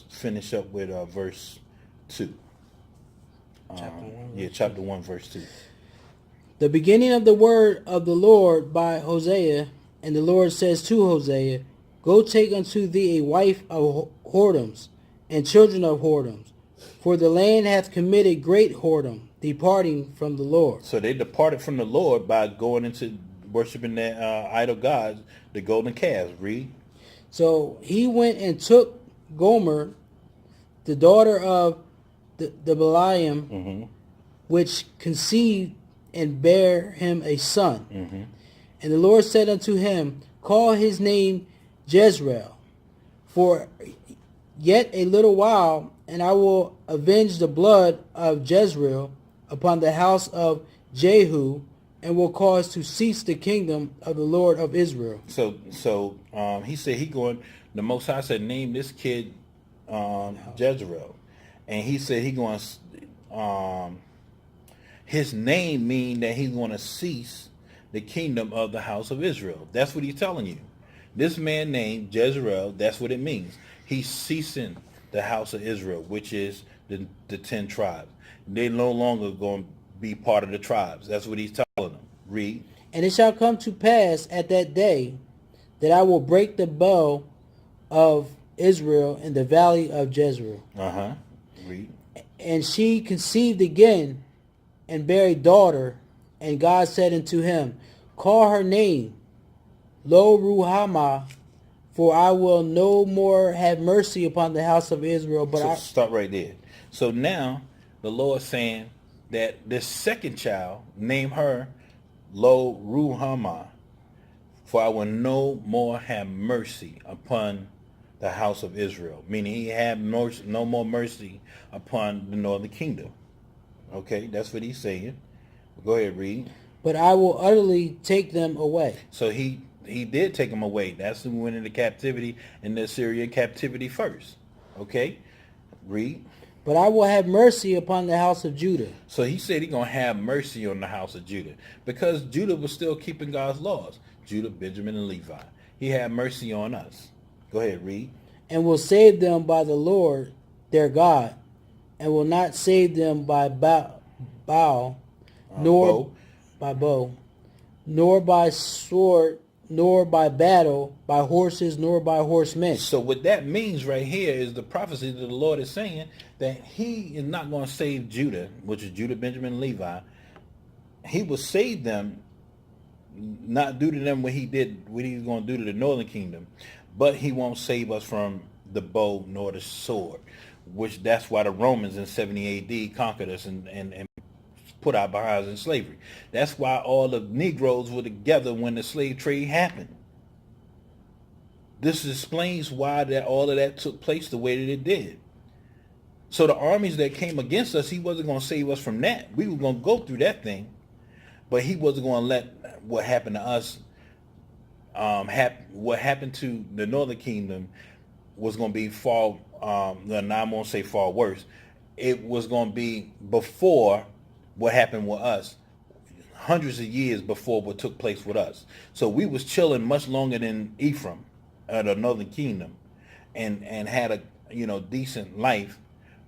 finish up with verse 2. Chapter 1, verse 2. The beginning of the word of the Lord by Hosea, and the Lord says to Hosea, go take unto thee a wife of whoredoms, and children of whoredoms, for the land hath committed great whoredom, departing from the Lord. So they departed from the Lord by going into worshiping their idol gods, the golden calves. Read. So he went and took Gomer, the daughter of the Beliam, mm-hmm. which conceived and bare him a son. Mm-hmm. And the Lord said unto him, call his name Jezreel, for yet a little while, and I will avenge the blood of Jezreel upon the house of Jehu, and will cause to cease the kingdom of the Lord of Israel. So he said the Most High said, name this kid Jezreel. And he said he going to, his name mean that he's going to cease the kingdom of the house of Israel. That's what he's telling you. This man named Jezreel, that's what it means. He's ceasing the house of Israel, which is the 10 tribes. They're no longer going to be part of the tribes. That's what he's telling them. Read. And it shall come to pass at that day that I will break the bow of Israel in the valley of Jezreel. Read. And she conceived again and bare a daughter. And God said unto him, Call her name Lo Ruhamah, for I will no more have mercy upon the house of Israel. But So stop right there. So now the Lord saying that this second child, name her Lo Ruhamah, for I will no more have mercy upon the house of Israel. Meaning he had no more mercy upon the northern kingdom. Okay, that's what he's saying. Go ahead, read. But I will utterly take them away. So he did take them away. That's when we went into captivity, in the Assyrian captivity first. Okay, read. But I will have mercy upon the house of Judah. So he said he's going to have mercy on the house of Judah because Judah was still keeping God's laws. Judah, Benjamin, and Levi. He had mercy on us. Go ahead, read. And will save them by the Lord their God, and will not save them by bow, nor by bow, nor by sword, nor by battle, by horses, nor by horsemen. So what that means right here is the prophecy that the Lord is saying that he is not going to save Judah, which is Judah, Benjamin, and Levi. He will save them, not do to them what he did, what he's going to do to the northern kingdom, but he won't save us from the bow nor the sword, which that's why the Romans in 70 AD conquered us and put our behinds in slavery. That's why all the Negroes were together when the slave trade happened. This explains why that all of that took place the way that it did. So the armies that came against us, he wasn't going to save us from that. We were going to go through that thing, but he wasn't going to let what happened to us, what happened to the northern kingdom was going to be far, now I won't say far worse. It was going to be before what happened with us, hundreds of years before what took place with us. So we was chilling much longer than Ephraim, the northern kingdom, and had a decent life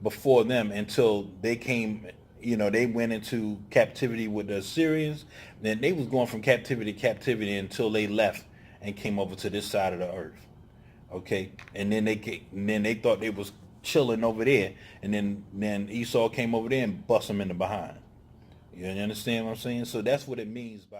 before them until they came. They went into captivity with the Assyrians. Then they was going from captivity to captivity until they left and came over to this side of the earth. Okay, and then they thought they was chilling over there, and then Esau came over there and bust them in the behind. You understand what I'm saying? So that's what it means by